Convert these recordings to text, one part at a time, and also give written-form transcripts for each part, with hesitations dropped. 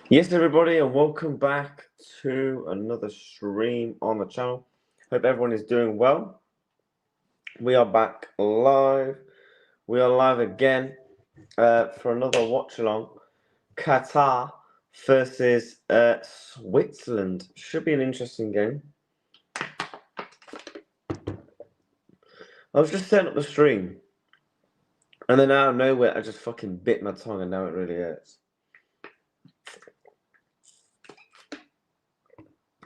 Yes, everybody, and welcome back to another stream on the channel. Hope everyone is doing well. We are back live. We are live again for another watch along. Qatar versus Switzerland. Should be an interesting game. I was just setting up the stream, and then out of nowhere, I just fucking bit my tongue, and now it really hurts.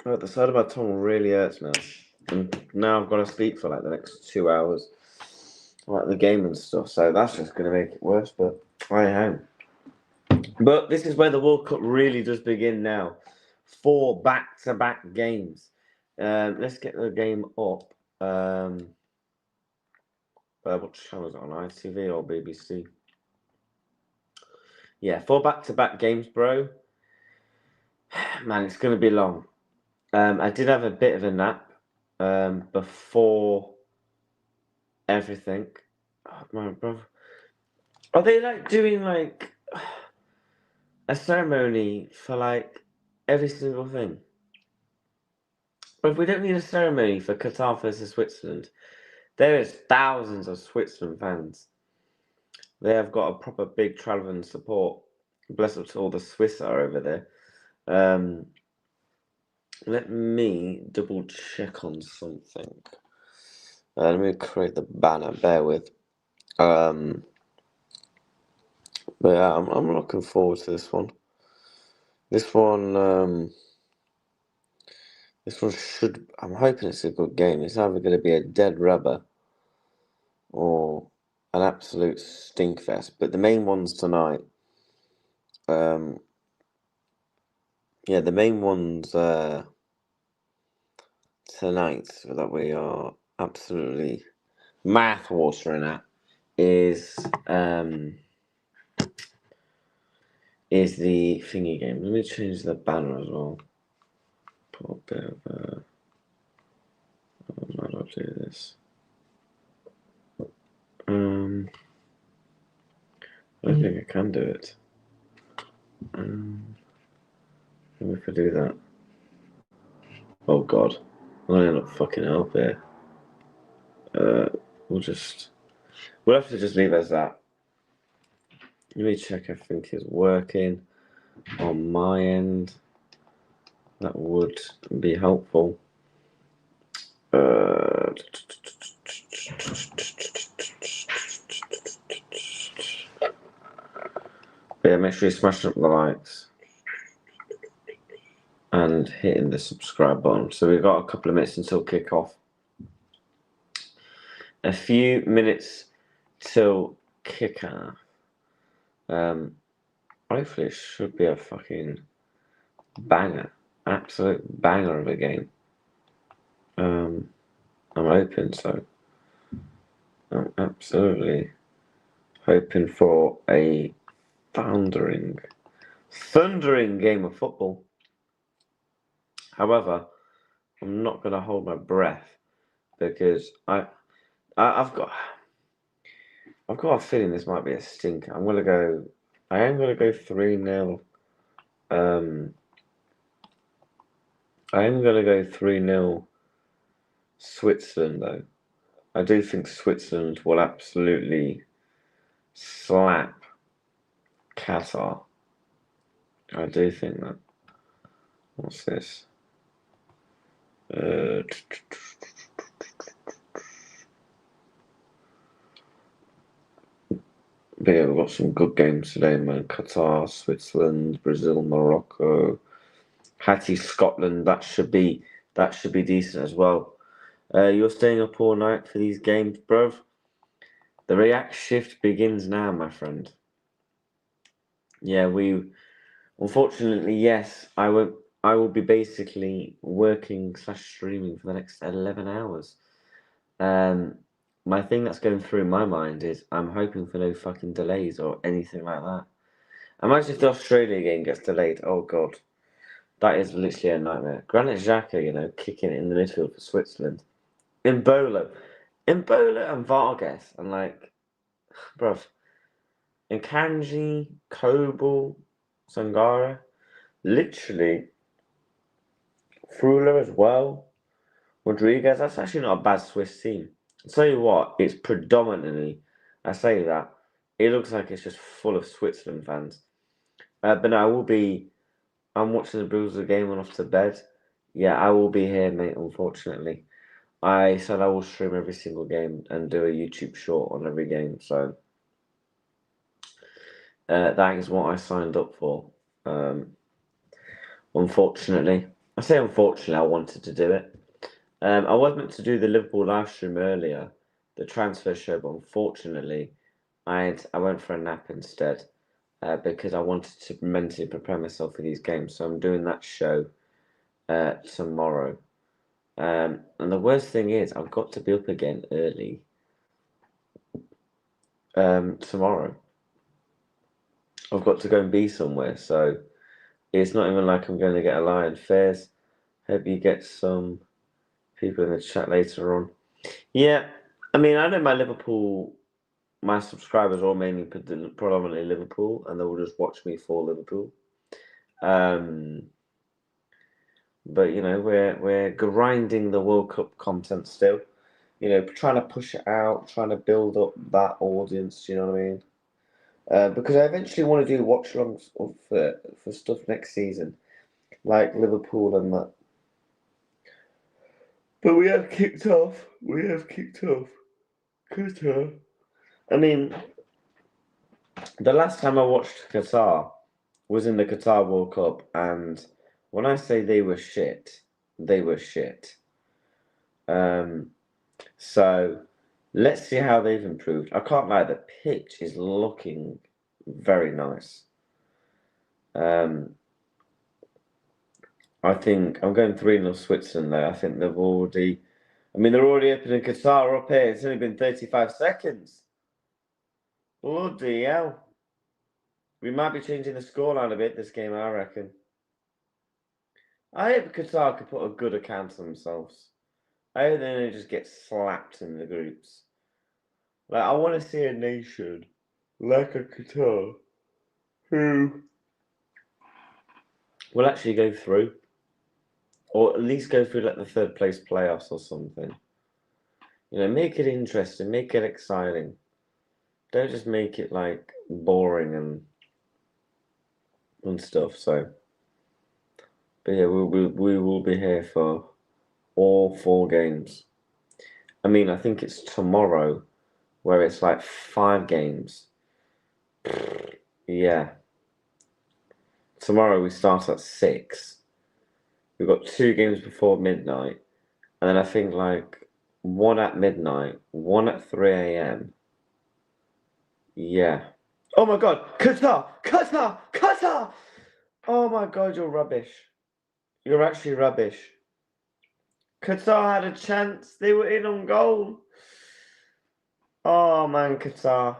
Oh, the side of my tongue really hurts now. And now I've got to sleep for like the next 2 hours, like the game and stuff. So that's just going to make it worse. But I am. But this is where the World Cup really does begin now. 4 back-to-back games. Let's get the game up. What channel is it on? ITV or BBC? Yeah, 4 back-to-back games, bro. Man, it's going to be long. I did have a bit of a nap before everything. Oh, my brother. Are they like doing like a ceremony for like every single thing? But we don't need a ceremony for Qatar versus Switzerland. There is thousands of Switzerland fans. They have got a proper big travelling support. Bless up to all the Swiss are over there. Let me double check on something. Let me create the banner. Bear with. But yeah, I'm looking forward to this one. This one should. I'm hoping it's a good game. It's either going to be a dead rubber or an absolute stinkfest. But the main ones tonight. Yeah, the main ones tonight that we are absolutely mouth watering at is the thingy game. Let me change the banner as well. Put a bit of how do I do this? I don't think I can do it. Let me do that. Oh god, I end up fucking help here. We'll have to just leave it as that. Let me check everything is working on my end. That would be helpful. Yeah, make sure you smash up the likes and hitting the subscribe button. So we've got a couple of minutes until kickoff. A few minutes till kickoff. Hopefully it should be a fucking banger, absolute banger of a game. I'm hoping so. I'm absolutely hoping for a thundering game of football. However, I'm not going to hold my breath because I've got a feeling this might be a stinker. I am going to go 3-0. I am going to go 3-0 Switzerland though. I do think Switzerland will absolutely slap Qatar. I do think that. What's this? Yeah, we've got some good games today, man. Qatar, Switzerland, Brazil, Morocco, Hattie, Scotland. That should be decent as well. You're staying up all night for these games, bruv. The react shift begins now, my friend. Yeah, unfortunately, yes, I will be basically working / streaming for the next 11 hours. My thing that's going through my mind is I'm hoping for no fucking delays or anything like that. Imagine if the Australia game gets delayed. Oh god, that is literally a nightmare. Granit Xhaka, kicking it in the midfield for Switzerland. Embolo and Vargas, and like, bruv, and Kanji, Kobel, Sangara. literally, Frula as well. Rodriguez, that's actually not a bad Swiss team. I'll tell you what, it's predominantly, I say that, it looks like it's just full of Switzerland fans. But no, I'm watching the Bruiser game and off to bed. Yeah, I will be here, mate, unfortunately. I said I will stream every single game and do a YouTube short on every game, so that is what I signed up for. Unfortunately, I say unfortunately, I wanted to do it. I was meant to do the Liverpool live stream earlier, the transfer show, but unfortunately, I went for a nap instead because I wanted to mentally prepare myself for these games. So I'm doing that show tomorrow. And the worst thing is, I've got to be up again early tomorrow. I've got to go and be somewhere, so it's not even like I'm going to get a line. Fairs, hope you get some people in the chat later on. Yeah, I mean, I know my subscribers are all mainly predominantly Liverpool, and they will just watch me for Liverpool. But you know, we're grinding the World Cup content still. You know, trying to push it out, trying to build up that audience. You know what I mean? Because I eventually want to do watch-alongs for stuff next season, like Liverpool and that. But we have kicked off. Qatar. I mean, the last time I watched Qatar was in the Qatar World Cup, and when I say they were shit, they were shit. So let's see how they've improved. I can't lie, the pitch is looking very nice. I think I'm going 3-0 Switzerland there. I think they're already opening Qatar up here. It's only been 35 seconds. Bloody hell. We might be changing the scoreline a bit this game, I reckon. I hope Qatar could put a good account on themselves. I hope they don't just get slapped in the groups. Like, I want to see a nation like a Qatar who will actually go through. Or at least go through like the third place playoffs or something. You know, make it interesting, make it exciting. Don't just make it like boring and stuff. So, but yeah, we will be here for all 4 games. I mean, I think it's tomorrow where it's like 5 games. Yeah. Tomorrow we start at 6. We've got 2 games before midnight, and then I think like 1 at midnight, 1 at 3 a.m. Yeah. Oh my God, Qatar! Oh my God, you're rubbish. You're actually rubbish. Qatar had a chance. They were in on goal. Oh man, Qatar.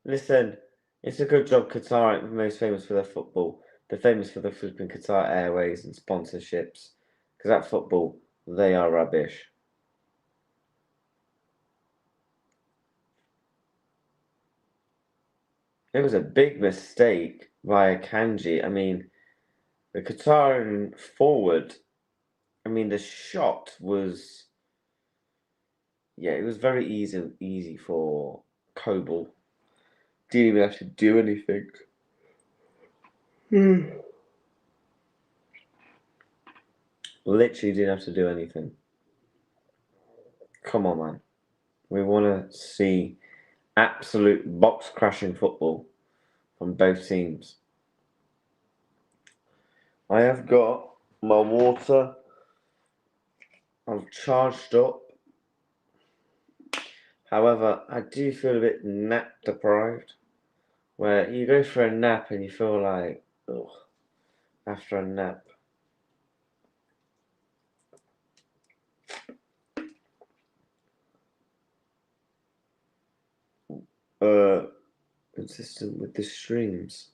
Listen, it's a good job Qatar aren't most famous for their football. They're famous for the flipping Qatar Airways and sponsorships. Because that football, they are rubbish. It was a big mistake by Kanji. I mean, the Qatarian forward, I mean, the shot was, yeah, it was very easy for Kobel. Didn't even have to do anything. Literally didn't have to do anything. Come on, man. We want to see absolute box-crashing football from both teams. I have got my water. I've charged up. However, I do feel a bit nap deprived. Where you go for a nap and you feel like, ugh, after a nap. Consistent with the streams.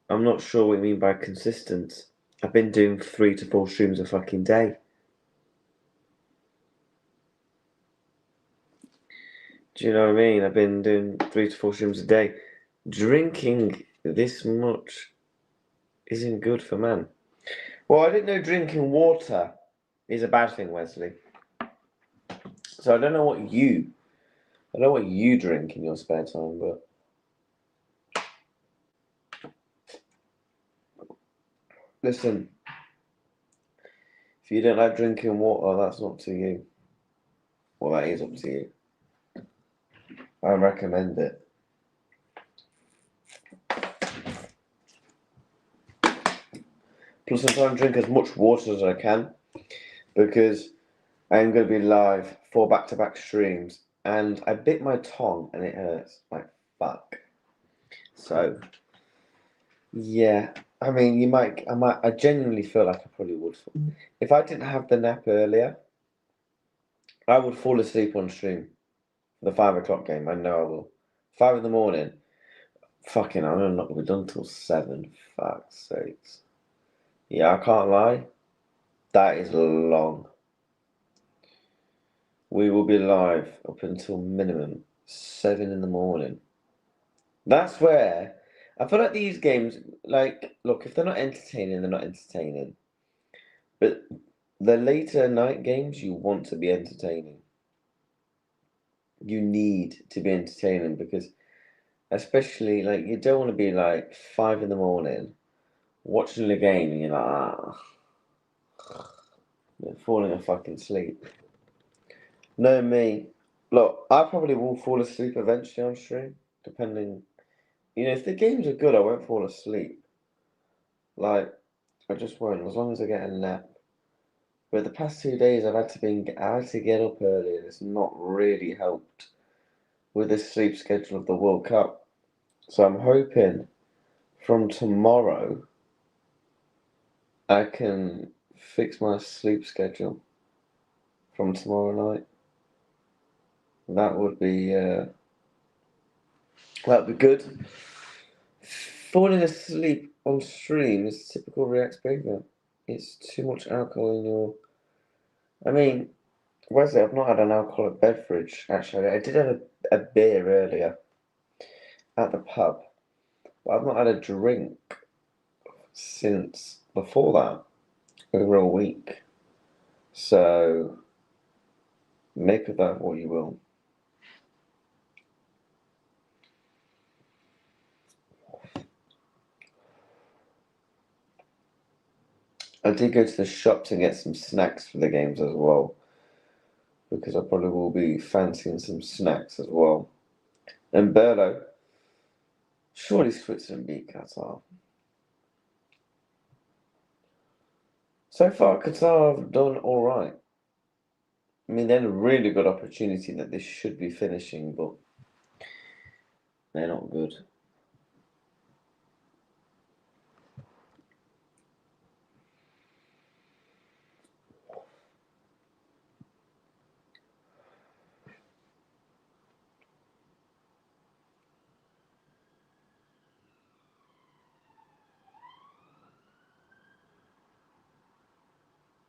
I'm not sure what you mean by consistent. I've been doing 3 to 4 streams a fucking day. Do you know what I mean? I've been doing 3 to 4 streams a day. drinking this much isn't good for man. Well, I didn't know drinking water is a bad thing, Wesley. So I don't know what you drink in your spare time, but listen, if you don't like drinking water, that's not to you. Well, that is up to you. I recommend it. Plus, I'm trying to drink as much water as I can because I'm going to be live 4 back-to-back streams, and I bit my tongue and it hurts like fuck. So, yeah, I mean, I genuinely feel like I probably would. If I didn't have the nap earlier, I would fall asleep on stream for the 5 o'clock game. I know I will. 5 in the morning. Fucking, I'm not going to be done till 7. Fuck's sakes. Yeah, I can't lie. That is long. We will be live up until minimum 7 in the morning. That's where I feel like these games, like, look, if they're not entertaining, they're not entertaining. But the later night games, you want to be entertaining. You need to be entertaining because, especially, like, you don't want to be like 5 in the morning watching the game and you're like, you're falling asleep. No, me. Look, I probably will fall asleep eventually on stream, depending. If the games are good, I won't fall asleep. Like, I just won't, as long as I get a nap. But the past 2 days, I had to get up early, and it's not really helped with the sleep schedule of the World Cup. So I'm hoping from tomorrow I can fix my sleep schedule from tomorrow night. That would be good. Falling asleep on stream is typical React behavior. It's too much alcohol in your. I mean, Wesley, I've not had an alcoholic beverage, actually. I did have a beer earlier at the pub, but I've not had a drink since before that, over a week. So, make of that what you will. I did go to the shop to get some snacks for the games as well, because I probably will be fancying some snacks as well. And Berlo, surely Switzerland beat Qatar. So far, Qatar have done all right. I mean, they're a really good opportunity that they should be finishing, but they're not good.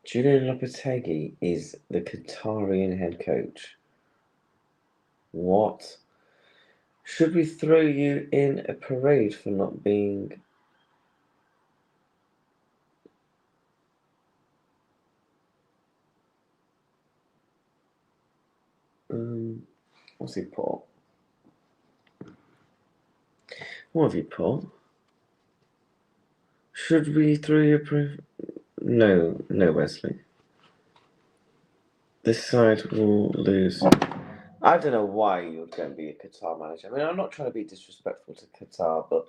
Julian Lopetegui is the Qatarian head coach. What? Should we throw you in a parade for not being... what's he put? What have you put? Should we throw you a parade? No, Wesley. This side will lose. I don't know why you're going to be a Qatar manager. I mean, I'm not trying to be disrespectful to Qatar, but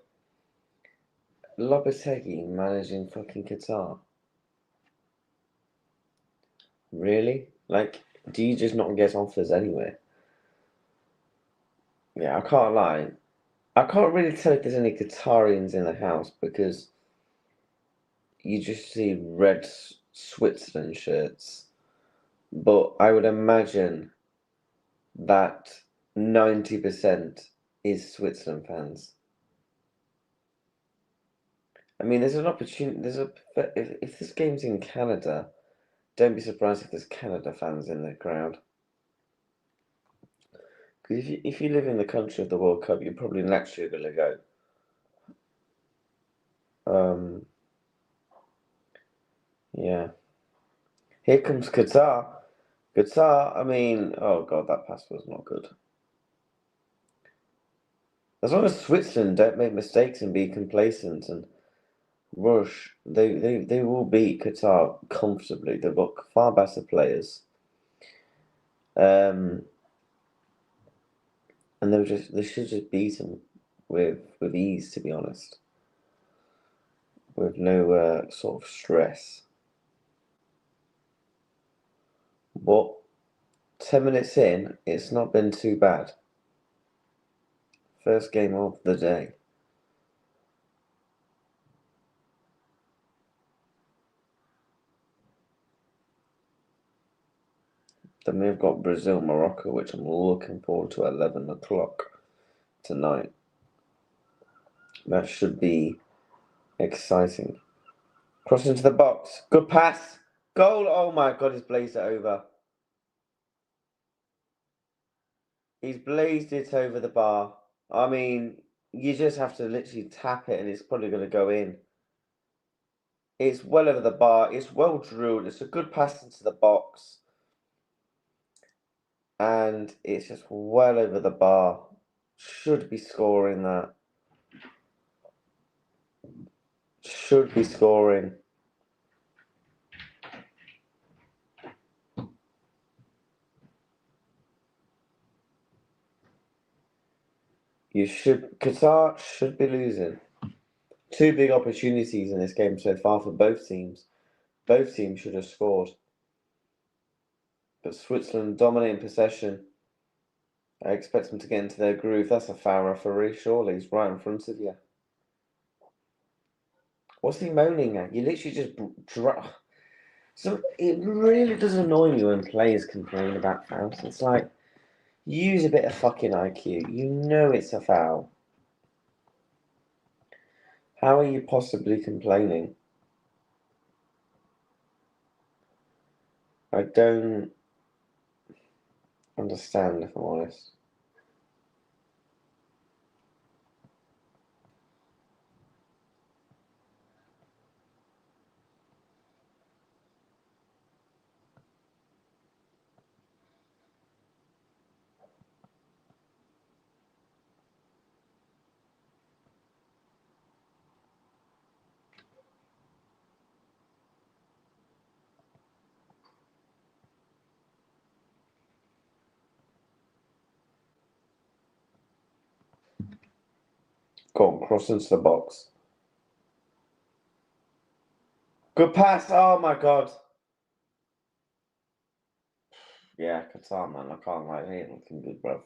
Lopetegui managing fucking Qatar. Really? Like, do you just not get offers anyway? Yeah, I can't lie. I can't really tell if there's any Qatarians in the house because you just see red Switzerland shirts. But I would imagine that 90% is Switzerland fans. I mean, there's an opportunity. If this game's in Canada, don't be surprised if there's Canada fans in the crowd. Because if you live in the country of the World Cup, you're probably naturally going to go. Yeah. Here comes Qatar. Qatar, I mean, oh God, that pass was not good. As long as Switzerland don't make mistakes and be complacent and rush, they will beat Qatar comfortably. They've got far better players. And they should just beat them with ease, to be honest. With no sort of stress. But 10 minutes in, it's not been too bad. First game of the day. Then we've got Brazil, Morocco, which I'm looking forward to at 11 o'clock tonight. That should be exciting. Cross into the box. Good pass. Goal. Oh my God, he's blazed it over. He's blazed it over the bar. I mean, you just have to literally tap it and it's probably going to go in. It's well over the bar. It's well drilled. It's a good pass into the box. And it's just well over the bar. Should be scoring that. Should be scoring. Qatar should be losing. Two big opportunities in this game so far for both teams. Both teams should have scored. But Switzerland dominating possession. I expect them to get into their groove. That's a foul referee, surely. He's right in front of you. What's he moaning at? You literally just So it really does annoy me when players complain about fouls. It's like, use a bit of fucking IQ. You know it's a foul. How are you possibly complaining? I don't understand, if I'm honest. Go on, cross into the box. Good pass. Oh my God. Yeah, Qatar, man. I can't lie. He ain't looking good, bruv.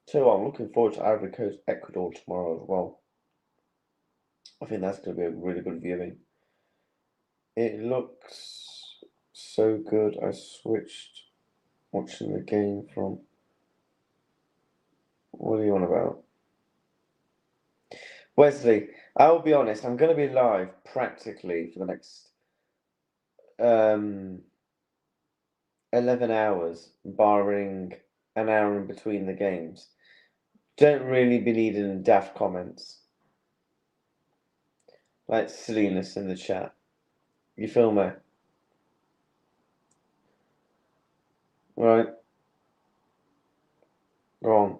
So I'm looking forward to Ivory Coast, Ecuador tomorrow as well. I think that's going to be a really good viewing. It looks so good. I switched watching the game from. What are you on about? Wesley, I will be honest, I'm going to be live practically for the next 11 hours, barring an hour in between the games. Don't really be needing daft comments. Like silliness in the chat. You feel me? Right. Go on.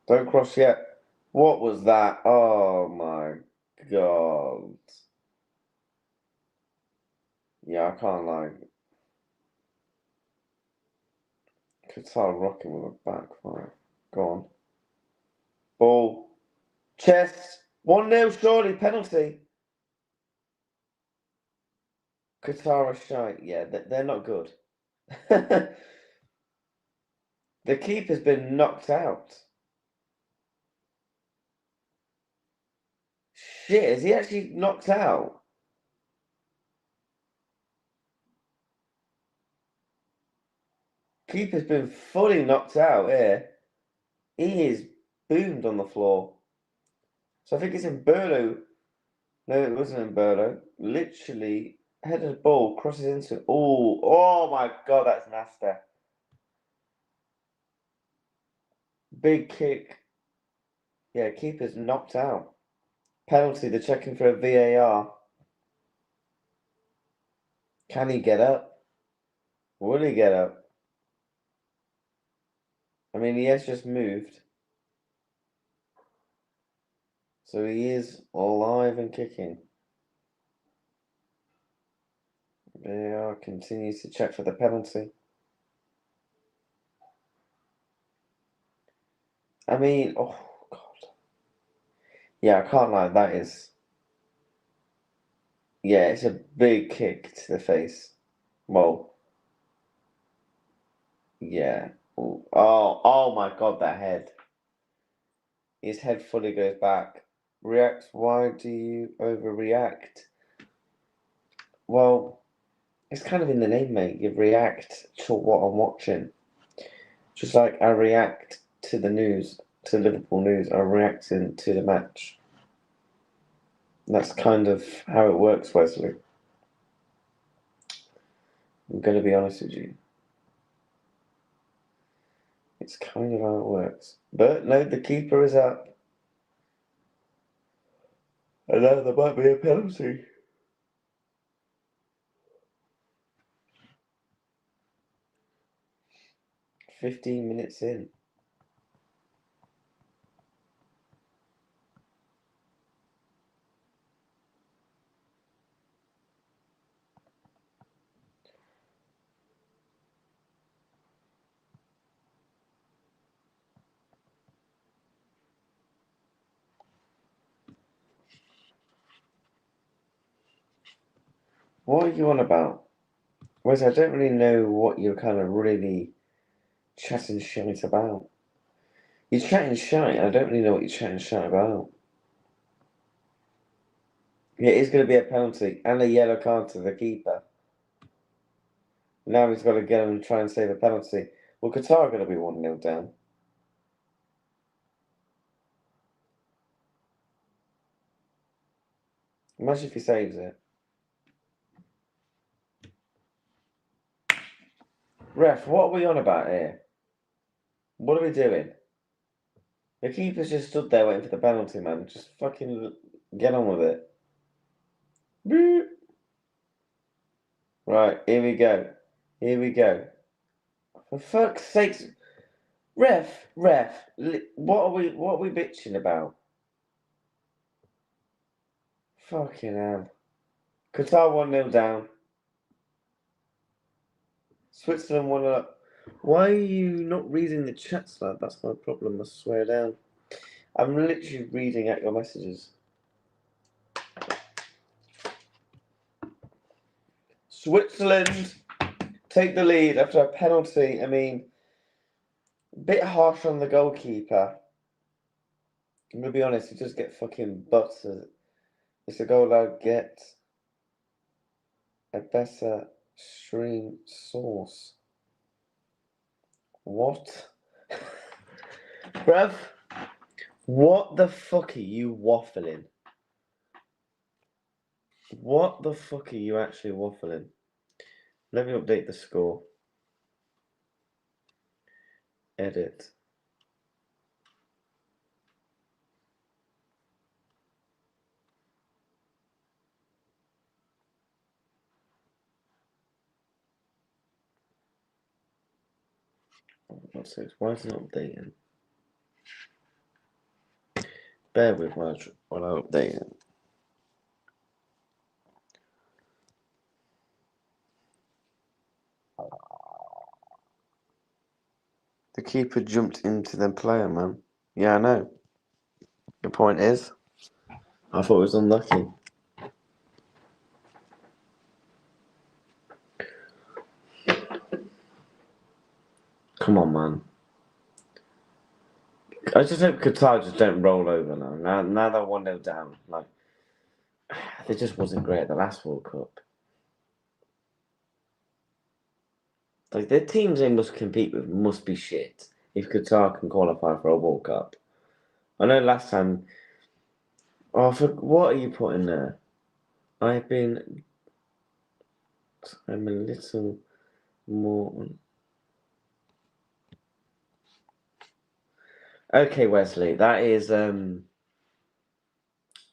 Don't cross yet. What was that? Oh my God. Yeah, I can't lie. Qatar rocking with a back. Right. Go on. Ball. Chest. 1-0 surely. Penalty. Qatar are shy. Yeah, they're not good. The keeper's been knocked out. Shit, is he actually knocked out? Keeper's been fully knocked out here. He is boomed on the floor. So I think it's in Burlo. No, it wasn't in Burlo. Literally, headed the ball, crosses into. Oh my God, that's nasty. Big kick. Yeah, keeper's knocked out. Penalty, they're checking for a VAR. Can he get up? Will he get up? I mean, he has just moved. So he is alive and kicking. VAR continues to check for the penalty. I mean, oh God. Yeah, I can't lie, that is. Yeah, it's a big kick to the face. Well, yeah. Oh my God, that head. His head fully goes back. Reacts, why do you overreact? Well, it's kind of in the name, mate. You react to what I'm watching. Just like I react to the news, to Liverpool news, I'm reacting to the match. That's kind of how it works, Wesley. I'm going to be honest with you. It's kind of how it works. But no, the keeper is up. And now there might be a penalty. "15 minutes in." What are you on about? Wes, I don't really know what you're kind of really chatting shite about. You're chatting shite, I don't really know what you're chatting shite about. Yeah, it is going to be a penalty and a yellow card to the keeper. Now he's got to get him and try and save a penalty. Well, Qatar are going to be 1-0 down. Imagine if he saves it. Ref, what are we on about here? What are we doing? The keeper's just stood there waiting for the penalty, man. Just fucking get on with it. Boop. Right, here we go. Here we go. For fuck's sakes, ref, what are we bitching about? Fucking hell. Qatar 1-0 down. Switzerland 1 up. Why are you not reading the chats, lad? That's my problem, I swear down. I'm literally reading out your messages. Switzerland take the lead after a penalty. I mean, a bit harsh on the goalkeeper. I'm gonna be honest, he just get fucking buttered. It's a goal I'd get a better stream source. What? Bruv, what the fuck are you waffling? What the fuck are you actually waffling? Let me update the score. Edit. Why is it not updating? Bear with me while I update it. The keeper jumped into the player, man. Yeah, I know. Your point is? I thought it was unlucky. Come on, man. I just hope Qatar just don't roll over now. Now they're 1-0 down. Like, they just wasn't great at the last World Cup. Like the teams they must compete with must be shit if Qatar can qualify for a World Cup. I know last time. Oh, what are you putting there? I've been. I'm a little more. Okay, Wesley, that is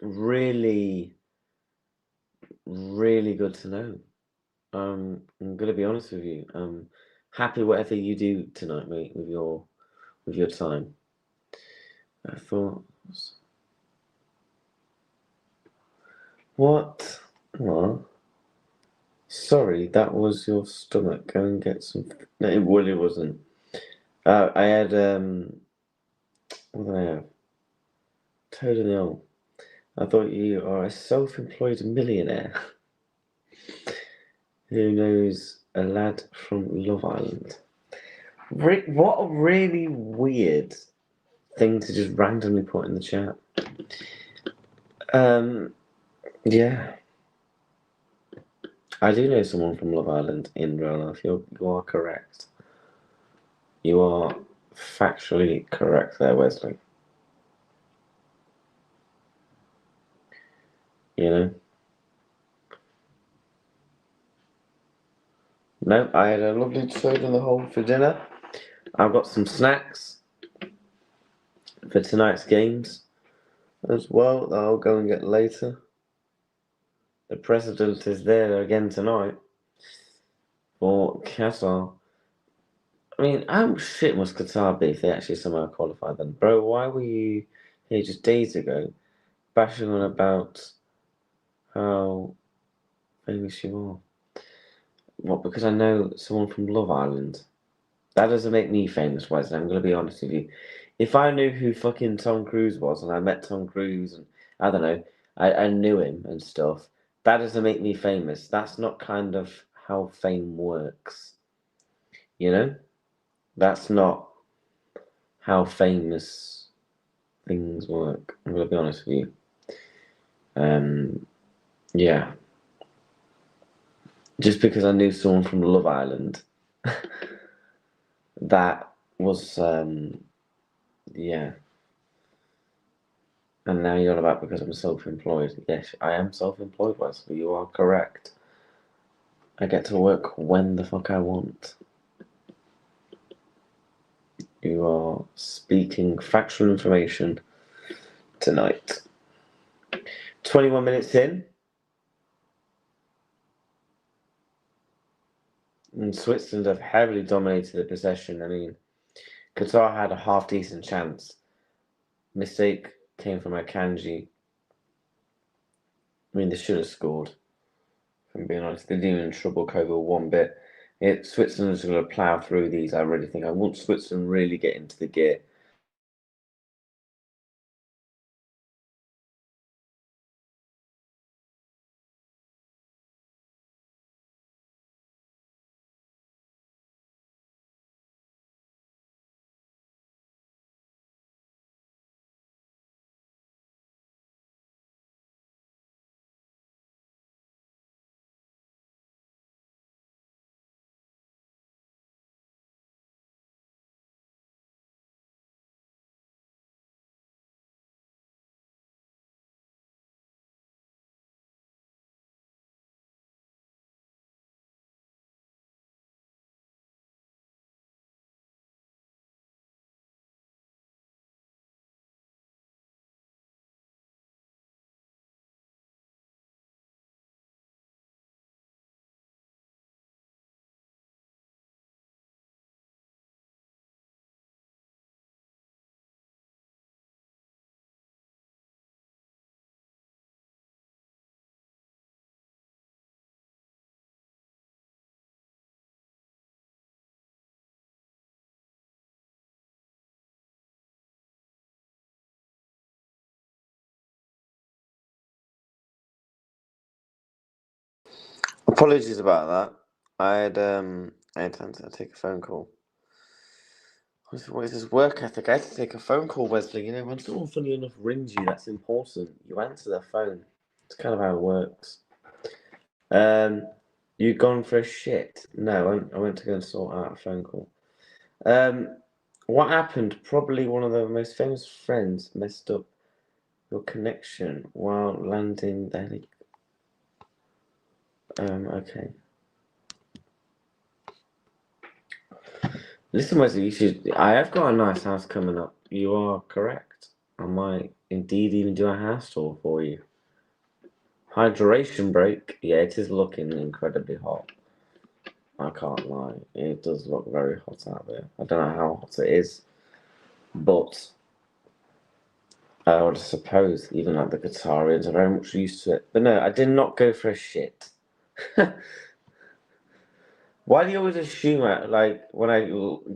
really, really good to know. I'm gonna be honest with you. Happy whatever you do tonight, mate, with your time. I thought, what? Oh, sorry, that was your stomach. Go and get some. No, it really wasn't. I had what did I have? Totally on. I thought you are a self-employed millionaire who knows a lad from Love Island. What a really weird thing to just randomly put in the chat. Yeah, I do know someone from Love Island in real life. You are correct. You are factually correct there, Wesley. You know? No, I had a lovely soda in the hole for dinner. I've got some snacks for tonight's games as well that I'll go and get later. The president is there again tonight for Qatar. I mean, how shit must Qatar be if they actually somehow qualify then? Bro, why were you here just days ago bashing on about how famous you are? What, because I know someone from Love Island? That doesn't make me famous, Wesley. I'm going to be honest with you. If I knew who fucking Tom Cruise was and I met Tom Cruise and I don't know, I knew him and stuff, that doesn't make me famous. That's not kind of how fame works. You know? That's not how famous things work. I'm going to be honest with you. Yeah. Just because I knew someone from Love Island, that was, yeah. And now you're on about because I'm self-employed. Yes, I am self-employed, Wesley. You are correct. I get to work when the fuck I want. You are speaking factual information tonight. 21 minutes in. And Switzerland have heavily dominated the possession. I mean, Qatar had a half-decent chance. Mistake came from Akanji. I mean, they should have scored. If I'm being honest, they didn't even trouble Kogo one bit. Switzerland's going to plough through these, I really think. I want Switzerland really get into the gear. Apologies about that. I had time to take a phone call. What is this work ethic? I had to take a phone call, Wesley. You know, when someone funny enough rings you, that's important. You answer their phone. It's kind of how it works. Um, You gone for a shit? No, I went to go and sort out a phone call. What happened? Probably one of the most famous friends messed up your connection while landing the okay. Listen, Wesley, I have got a nice house coming up. You are correct. I might indeed even do a house tour for you. Hydration break. Yeah, it is looking incredibly hot. I can't lie. It does look very hot out there. I don't know how hot it is, but I would suppose even like the Qatarians are very much used to it. But no, I did not go for a shit. Why do you always assume like when I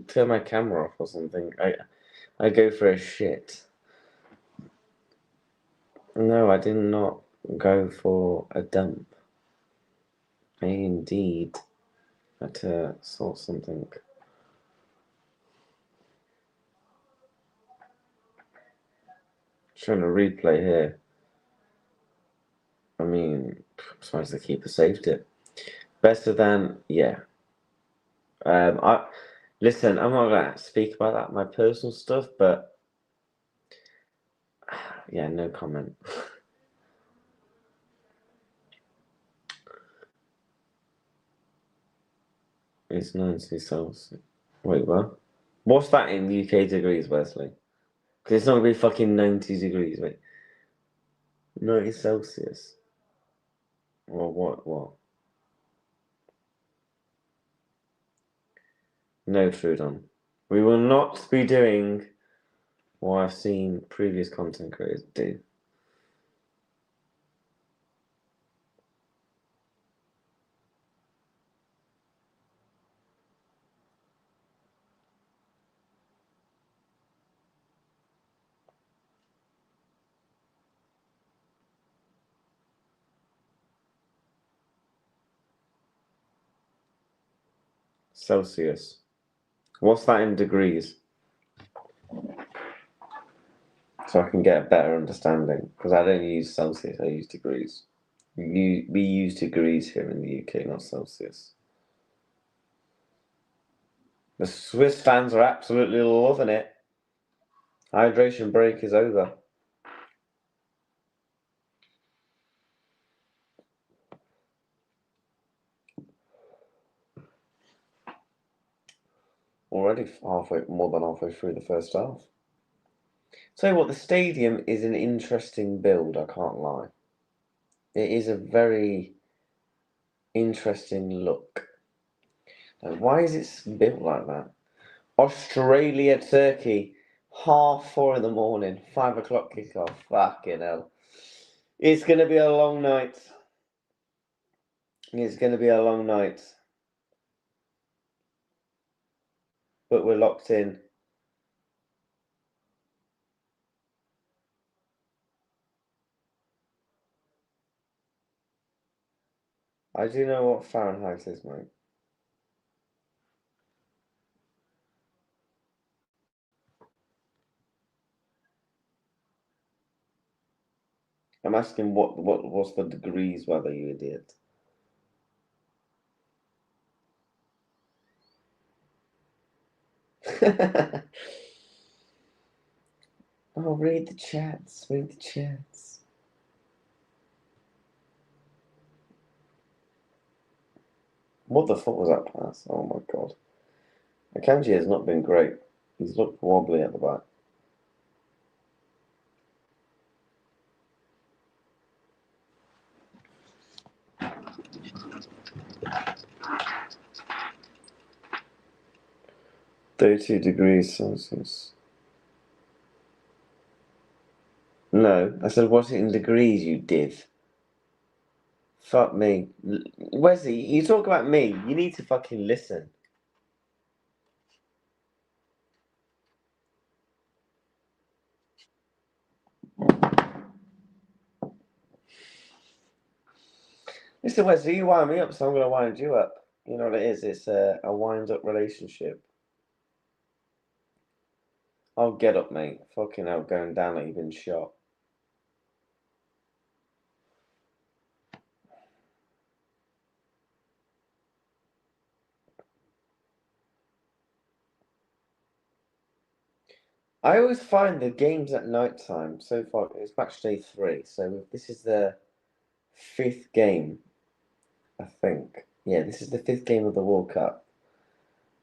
turn my camera off or something, I go for a shit? No, I did not go for a dump. I indeed had to sort something. Trying to replay here. I mean, I'm surprised the keeper saved it. Better than, yeah. I listen. I'm not gonna speak about that, my personal stuff, but yeah, no comment. It's 90 Celsius. Wait, what? What's that in UK degrees, Wesley? Because it's not gonna be fucking 90 degrees. Wait, 90 Celsius. Well, what? What? No, Trudon. We will not be doing what I've seen previous content creators do. Celsius. What's that in degrees? So I can get a better understanding. Because I don't use Celsius, I use degrees. We use degrees here in the UK, not Celsius. The Swiss fans are absolutely loving it. Hydration break is over. Already more than halfway through the first half. Tell you what, the stadium is an interesting build, I can't lie. It is a very interesting look. Like, why is it built like that? Australia, Turkey, 4:30 in the morning, 5 o'clock kickoff. Fucking hell. It's going to be a long night. It's going to be a long night. But we're locked in. I do know what Fahrenheit is, mate. I'm asking what's the degrees, whether you idiot. Oh, read the chats. Read the chats. What the fuck was that pass? Oh my god. Akanji has not been great. He's looked wobbly at the back. "32 degrees Celsius." No, I said, what's it in degrees, you div? Fuck me. Wesley, you talk about me. You need to fucking listen. Listen, Wesley, you wind me up, so I'm going to wind you up. You know what it is? It's a wind-up relationship. Oh, get up, mate. Fucking hell, going down like you've been shot. I always find the games at night time so far. It's match day 3, so this is the 5th game, I think. Yeah, this is the 5th game of the World Cup.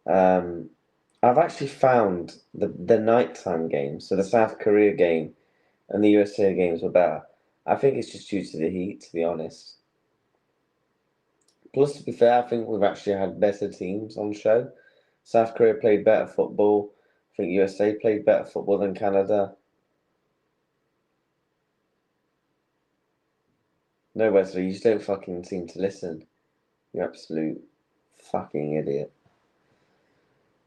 I've actually found the nighttime games, so the South Korea game and the USA games were better. I think it's just due to the heat, to be honest. Plus, to be fair, I think we've actually had better teams on show. South Korea played better football. I think USA played better football than Canada. No, Wesley, you just don't fucking seem to listen. You absolute fucking idiot.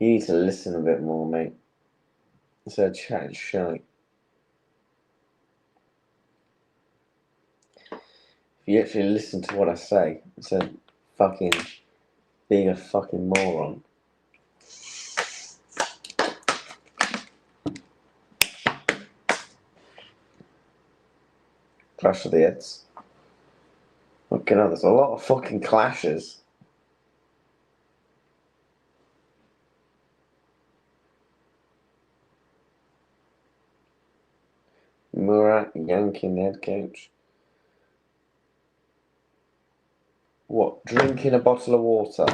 You need to listen a bit more, mate. Instead of chatting shite. If you actually listen to what I say, instead of fucking being a fucking moron. Clash of the Heads. Fucking hell, there's a lot of fucking clashes. Murat yanking head coach. What? Drinking a bottle of water?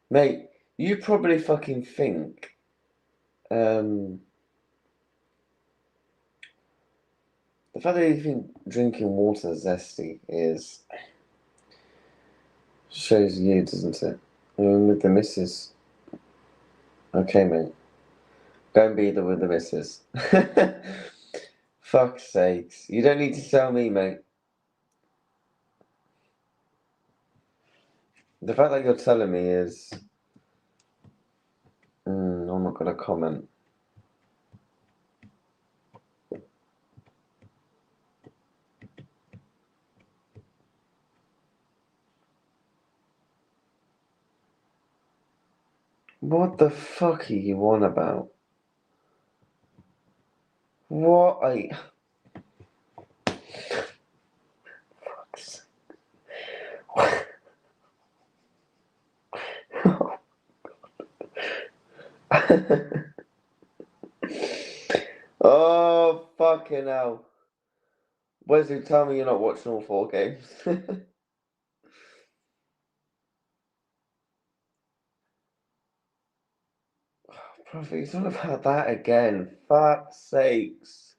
Mate, you probably fucking think, the fact that you think drinking water zesty is shows you, doesn't it? I mean, with the missus. Okay, mate. Go and be there with the missus. Fuck's sakes. You don't need to tell me, mate. The fact that you're telling me is... I'm not going to comment. What the fuck are you on about? What are you... Fuck's Oh, fucking hell. Wesley, tell me you're not watching all 4 games. Bro, he's on about that again. Fuck's sakes.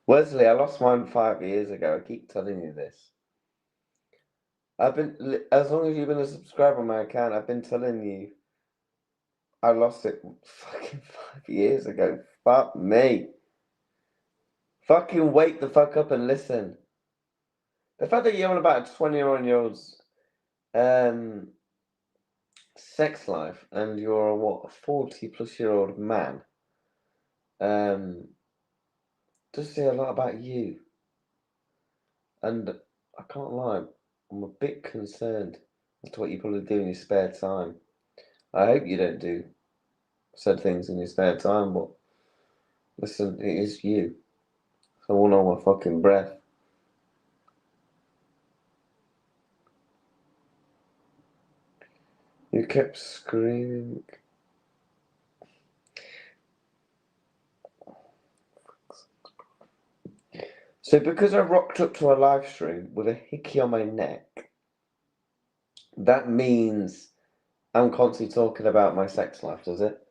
Wesley, I lost mine 5 years ago. I keep telling you this. As long as you've been a subscriber on my account, I've been telling you I lost it fucking 5 years ago. Fuck me. Fucking wake the fuck up and listen. The fact that you're on about a 21-year-old's sex life and you're a what, a 40-plus-year-old man does say a lot about you. And I can't lie, I'm a bit concerned as to what you probably do in your spare time. I hope you don't do said things in your spare time, but listen, it is you. So I want all my fucking breath. You kept screaming. So because I rocked up to a live stream with a hickey on my neck, that means I'm constantly talking about my sex life, does it?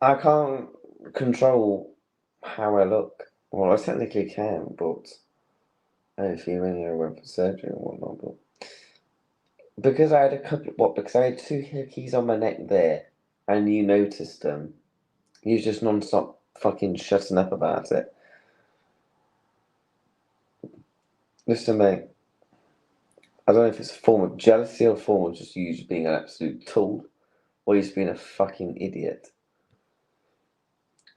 I can't control how I look. Well, I technically can, but I don't feel any I went for surgery and whatnot, but because I had because I had 2 hickeys on my neck there, and you noticed them, you just non-stop fucking shutting up about it. Listen, mate, I don't know if it's a form of jealousy or a form of just you just being an absolute tool, or you just being a fucking idiot.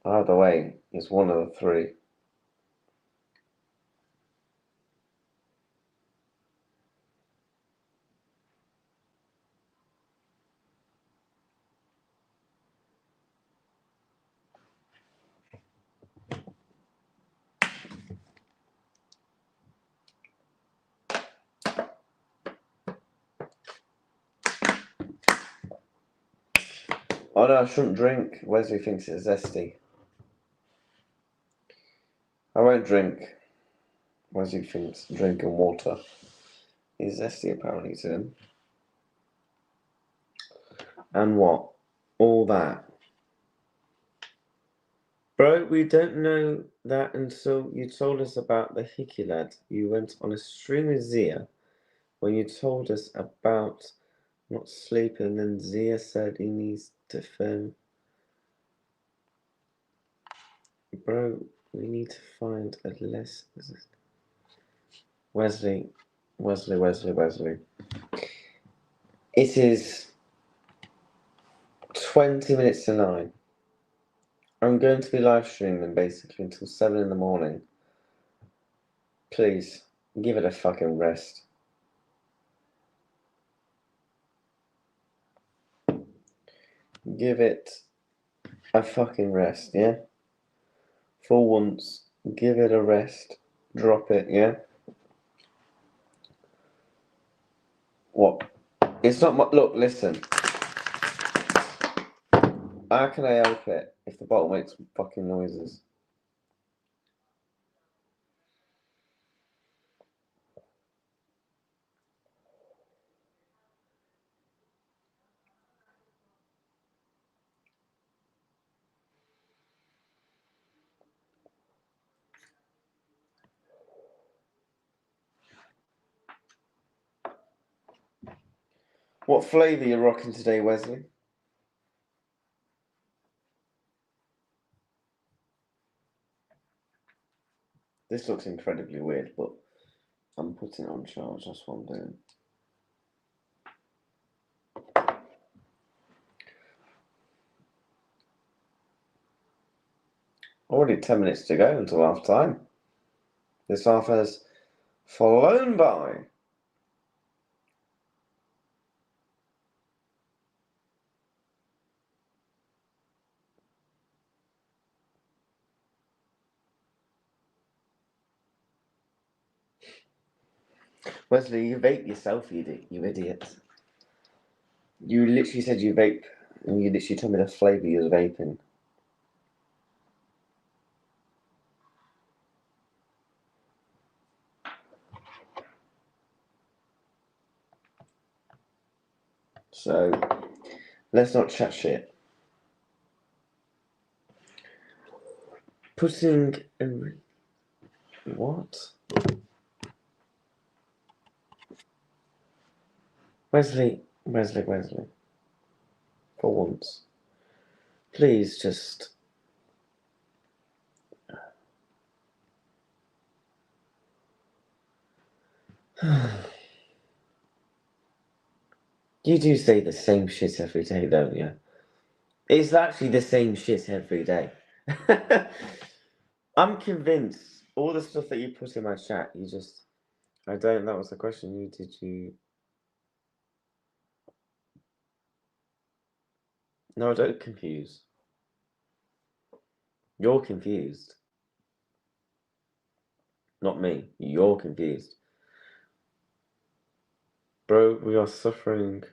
Either way, it's one of the 3. Oh no, I shouldn't drink. Wesley thinks it's zesty. I won't drink. Wesley thinks drinking water is zesty apparently to him. And what? All that. Bro, we don't know that until you told us about the hickey lad. You went on a stream with Zia when you told us about not sleeping, and Zia said he needs to film. Bro, we need to find a less. Wesley. It is 20 minutes to 9. I'm going to be live streaming basically until 7 in the morning. Please, give it a fucking rest. Give it a fucking rest, yeah? For once, give it a rest. Drop it, yeah? What? It's not my. Look, listen. How can I help it if the bottle makes fucking noises? What flavour you rocking today, Wesley? This looks incredibly weird, but I'm putting it on charge. That's what I'm doing. Already 10 minutes to go until half time. This half has flown by. Wesley, you vape yourself, you idiot. You literally said you vape, and you literally told me the flavour you was vaping. So, let's not chat shit. Putting a... What? Wesley. For once. Please just... You do say the same shit every day, don't you? It's actually the same shit every day. I'm convinced all the stuff that you put in my chat, you just... I don't... That was the question. Did you... No, don't confuse. You're confused. Not me. You're confused. Bro, we are suffering.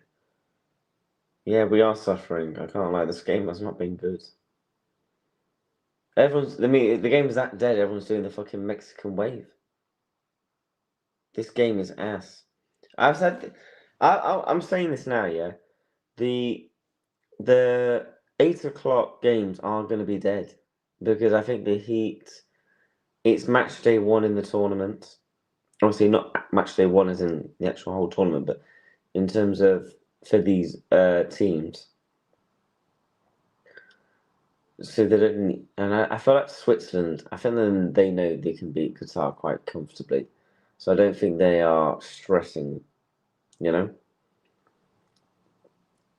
Yeah, we are suffering. I can't lie. This game has not been good. The game is that dead. Everyone's doing the fucking Mexican wave. This game is ass. I've said, I'm saying this now. Yeah, the 8 o'clock games are going to be dead because I think the Heat. It's match day 1 in the tournament. Obviously, not match day 1 as in the actual whole tournament, but in terms of for these teams. So they don't need, and I feel like Switzerland, I think they know they can beat Qatar quite comfortably. So I don't think they are stressing, you know.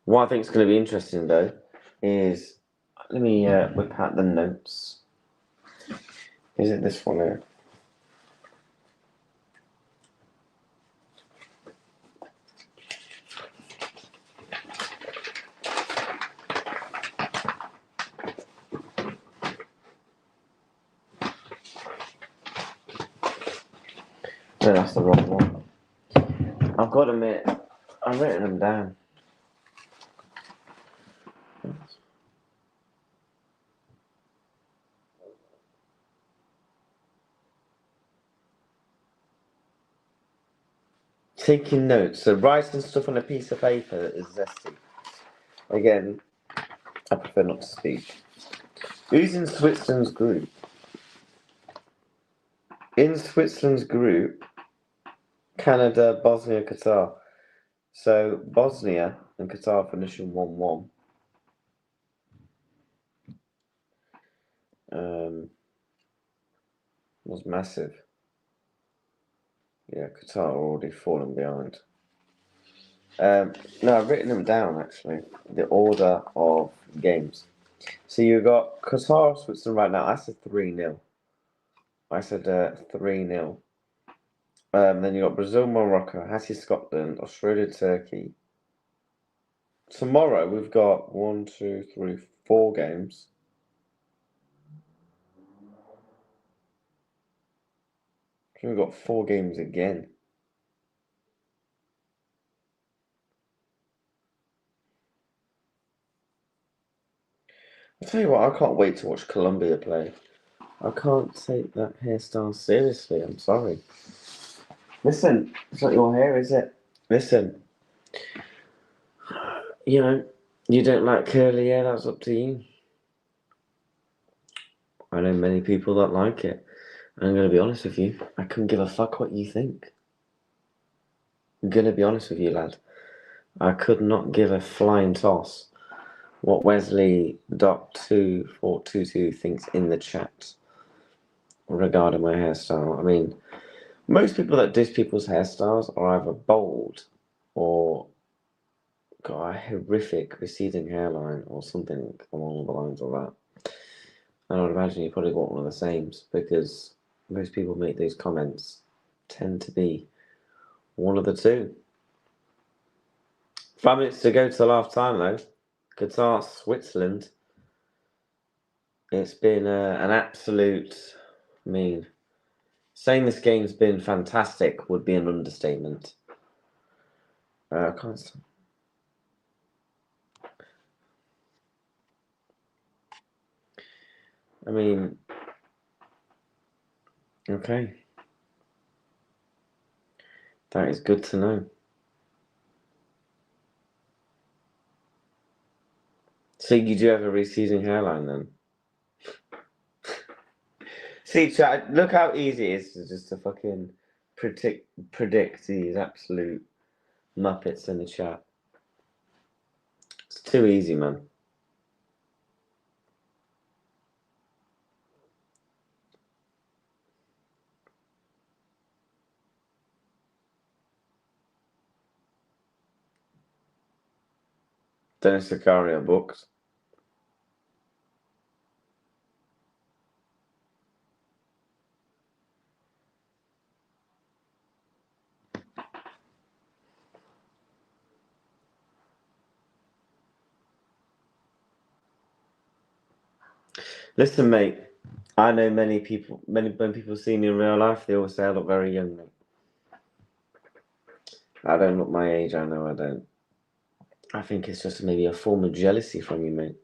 What I think is going to be interesting though is, let me whip out the notes. Is it this one here? No, that's the wrong one. I've got to admit, I've written them down. Taking notes. So writing stuff on a piece of paper is zesty. Again, I prefer not to speak. Who's in Switzerland's group? In Switzerland's group, Canada, Bosnia, Qatar. So Bosnia and Qatar finishing 1-1. Was massive. Yeah, Qatar already fallen behind. No, I've written them down actually. The order of games. So you got Qatar, Switzerland right now. I said 3-0. I said 3-0. Then you got Brazil, Morocco, Haiti, Scotland, Australia, Turkey. Tomorrow we've got 1, 2, 3, 4 games. We've got 4 games again. I'll tell you what, I can't wait to watch Colombia play. I can't take that hairstyle seriously, I'm sorry. Listen, it's not your hair, is it? Listen, you know, you don't like curly hair, that's up to you. I know many people that like it. I'm going to be honest with you, I couldn't give a fuck what you think. I'm going to be honest with you, lad. I could not give a flying toss what Wesley Doc2422 thinks in the chat regarding my hairstyle. I mean, most people that diss people's hairstyles are either bald or got a horrific receding hairline or something along the lines of that. And I would imagine you probably got one of the same because most people make those comments tend to be one of the two. 5 minutes to go till half time though. Qatar, Switzerland. It's been an absolute. I mean, saying this game's been fantastic would be an understatement. I can't. I mean, okay. That is good to know. So you do have a receding hairline then? See, chat, look how easy it is to fucking predict these absolute muppets in the chat. It's too easy, man. Dennis Sicario books. Listen, mate. I know many people. When people see me in real life, they always say I look very young, mate. I don't look my age. I know I don't. I think it's just maybe a form of jealousy from you, mate.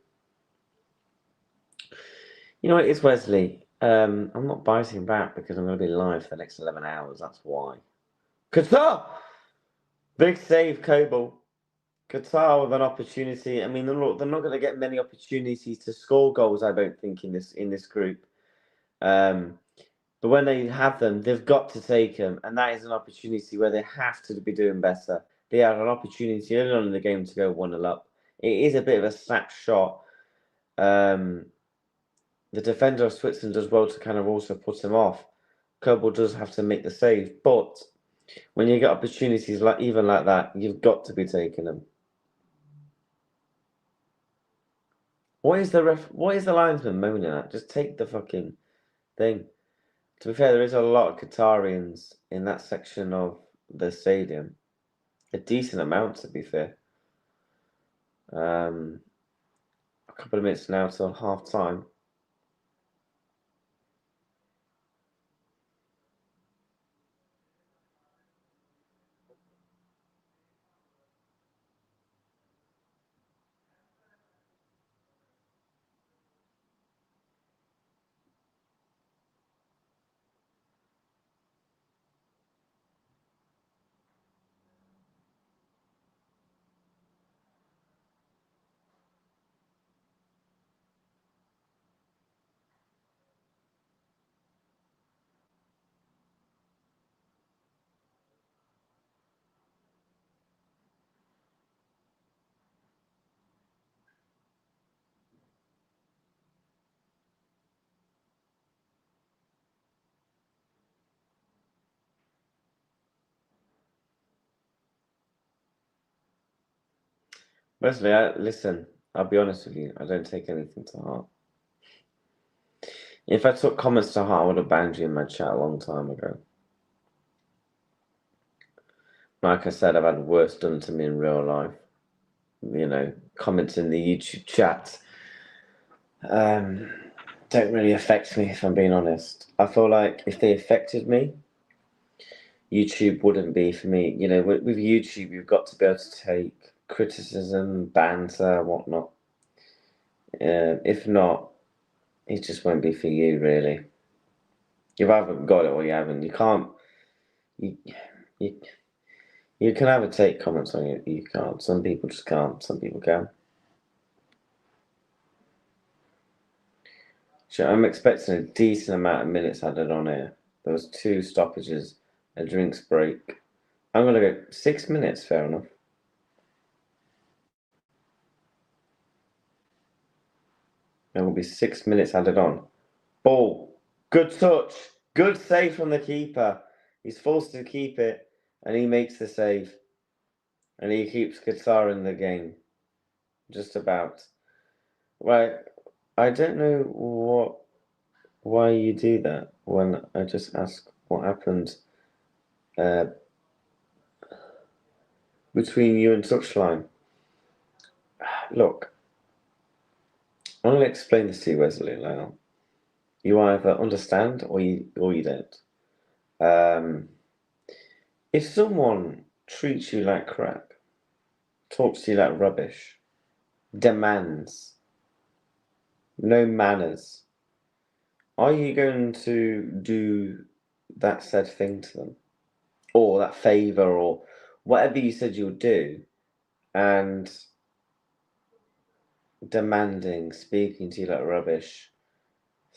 You know what? It's Wesley. I'm not biting back because I'm going to be live for the next 11 hours. That's why. Qatar! Big save, Coble. Qatar with an opportunity. I mean, they're not going to get many opportunities to score goals, I don't think, in this group. But when they have them, they've got to take them. And that is an opportunity where they have to be doing better. They had an opportunity early on in the game to go 1-0 up. It is a bit of a snapshot. The defender of Switzerland does well to kind of also put him off. Kerbal does have to make the save, but when you get opportunities like even like that, you've got to be taking them. What is the linesman moaning at? Just take the fucking thing. To be fair, there is a lot of Qatarians in that section of the stadium. A decent amount, to be fair. A couple of minutes now till half time. Wesley, listen, I'll be honest with you, I don't take anything to heart. If I took comments to heart, I would have banned you in my chat a long time ago. Like I said, I've had worse done to me in real life. You know, comments in the YouTube chat don't really affect me, if I'm being honest. I feel like if they affected me, YouTube wouldn't be for me. You know, with YouTube, you've got to be able to take criticism, banter, whatnot. If not, it just won't be for you, really. You've either got it or you haven't. You can't. You, you, you can either take comments on it, you can't. Some people just can't. Some people can. So I'm expecting a decent amount of minutes added on here. There was 2 stoppages, a drinks break. I'm gonna go 6 minutes. Fair enough. There will be 6 minutes added on. Ball. Good touch. Good save from the keeper. He's forced to keep it, and he makes the save. And he keeps Qatar in the game. Just about. Right. I don't know why you do that when I just ask what happened between you and Touchline. Look, I'm going to explain this to you, Wesley, now. You either understand or you don't. If someone treats you like crap, talks to you like rubbish, demands, no manners, are you going to do that said thing to them? Or that favour, or whatever you said you'll do, and demanding, speaking to you like rubbish,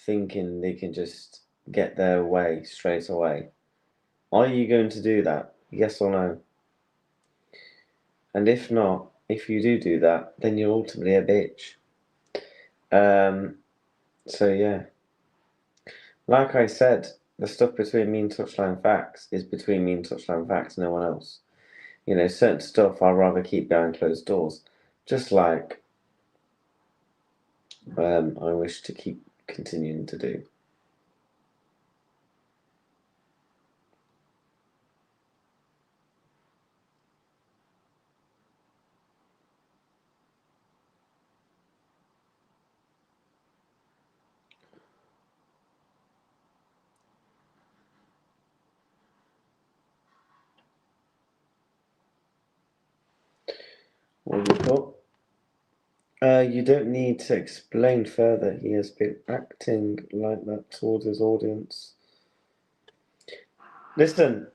thinking they can just get their way straight away? Are you going to do that? Yes or no? And if not, if you do that, then you're ultimately a bitch. So yeah. Like I said, the stuff between me and Touchline Facts is between me and Touchline Facts, no one else. You know, certain stuff I'd rather keep behind closed doors. Just like I wish to keep continuing to do. What have you put? You don't need to explain further. He has been acting like that towards his audience. Listen,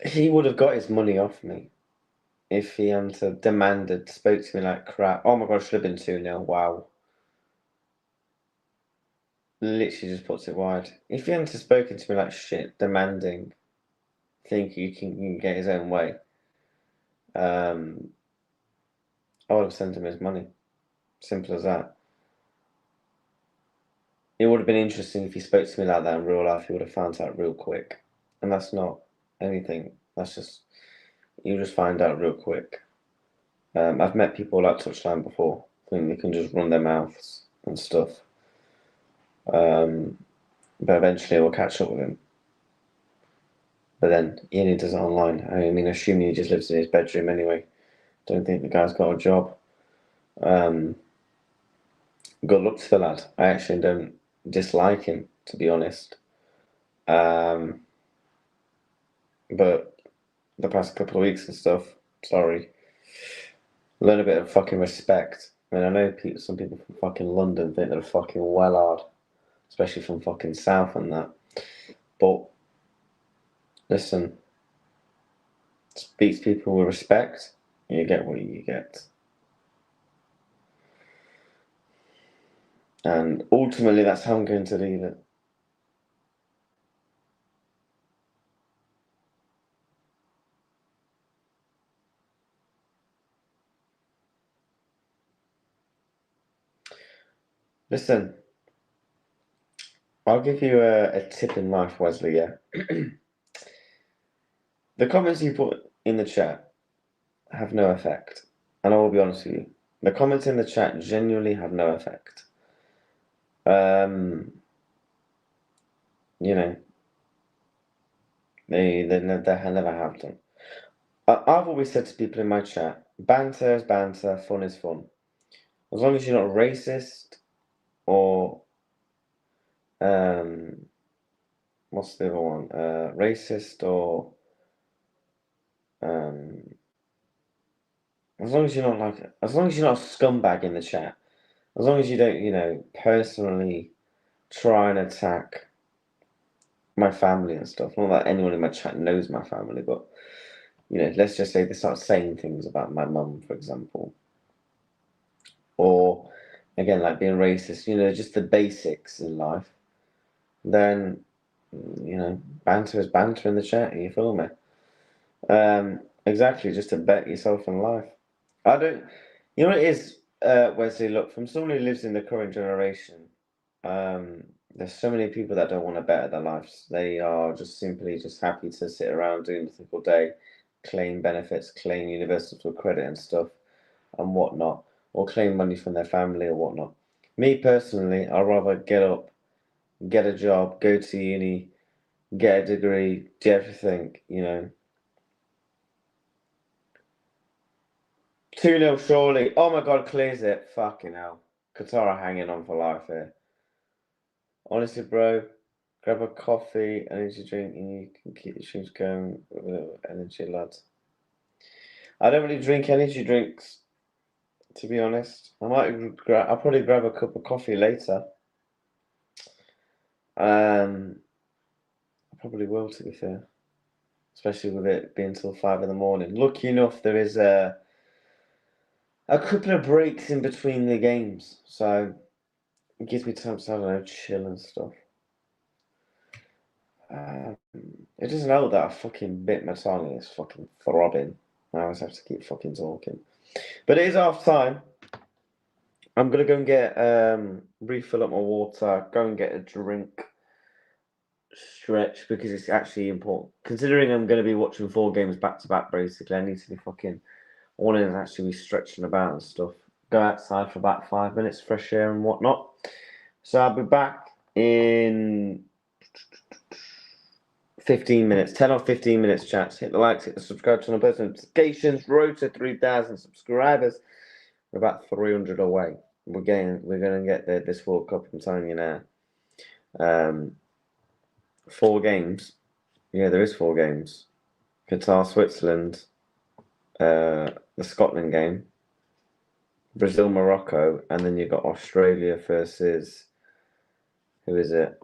he would have got his money off me if he hadn't demanded, spoke to me like crap. Oh my god, should have been 2-0. Wow. Literally just puts it wide. If he hadn't spoken to me like shit, demanding, think he can get his own way, I would have sent him his money. Simple as that. It would have been interesting if he spoke to me like that in real life. He would have found out real quick. And that's not anything. That's just, you just find out real quick. I've met people like Touchline before. I think they can just run their mouths and stuff. But eventually we'll catch up with him. But then he only does it online. I mean, assuming he just lives in his bedroom anyway. Don't think the guy's got a job. Good luck to the lad. I actually don't dislike him, to be honest. But the past couple of weeks and stuff, sorry. Learn a bit of fucking respect. I mean, I know some people from fucking London think they're fucking well hard, especially from fucking South and that. But listen, speak to people with respect, and you get what you get. And ultimately, that's how I'm going to leave it. Listen, I'll give you a tip in life, Wesley, yeah? The comments you put in the chat, have no effect. And I will be honest with you, the comments in the chat genuinely have no effect. You know, they never have done. I've always said to people in my chat, banter is banter, fun is fun. As long as you're not racist or what's the other one? Racist or as long as you're not a scumbag in the chat, as long as you don't, personally try and attack my family and stuff. Not that anyone in my chat knows my family, but let's just say they start saying things about my mum, for example, or again, like being racist, just the basics in life. Then, banter is banter in the chat. You feel me? Exactly, just to bet yourself in life. I don't. You know what it is, Wesley? Look, from someone who lives in the current generation, there's so many people that don't want to better their lives. They are just simply just happy to sit around doing nothing all day, claim benefits, claim universal credit and stuff, and whatnot, or claim money from their family or whatnot. Me personally, I'd rather get up, get a job, go to uni, get a degree, do everything. 2-0 surely. Oh my god, clears it. Fucking hell. Qatar are hanging on for life here. Honestly, bro, grab a coffee, energy drink, and you can keep the streams going with a little energy, lads. I don't really drink energy drinks, to be honest. I'll probably grab a cup of coffee later. I probably will, to be fair. Especially with it being till 5 in the morning. Lucky enough, there is a couple of breaks in between the games, so it gives me time to, I don't know, chill and stuff. It doesn't help that I fucking bit my tongue and it's fucking throbbing. I always have to keep fucking talking. But it is half time. I'm gonna go and get refill up my water, go and get a drink, stretch, because it's actually important. Considering I'm gonna be watching 4 games back to back, basically, I need to be fucking. I want to actually be stretching about and stuff. Go outside for about 5 minutes, fresh air and whatnot. So I'll be back in 15 minutes, 10 or 15 minutes, chats. Hit the likes, hit the subscribe channel, post notifications. Road to 3,000 subscribers. We're about 300 away. We're gonna get there this World Cup. I'm telling you now. 4 games. Yeah, there is 4 games. Qatar, Switzerland, the Scotland game, Brazil, Morocco, and then you've got Australia versus who is it?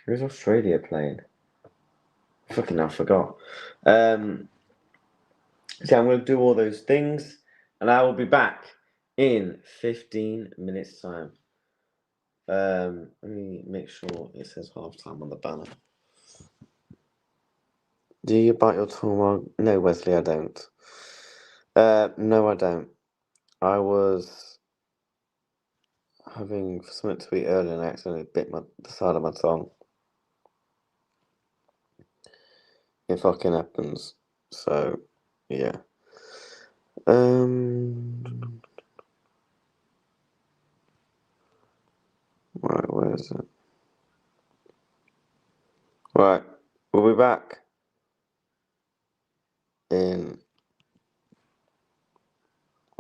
Who's Australia playing? Fucking I forgot. So I'm going to do all those things, and I will be back in 15 minutes' time. Let me make sure it says halftime on the banner. Do you bite your tongue while... No, Wesley, I don't. No, I don't. I was having something to eat earlier and I accidentally bit the side of my tongue. It fucking happens. So, yeah. Right, where is it? Right, we'll be back in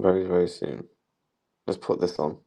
very, very soon. Let's put this on.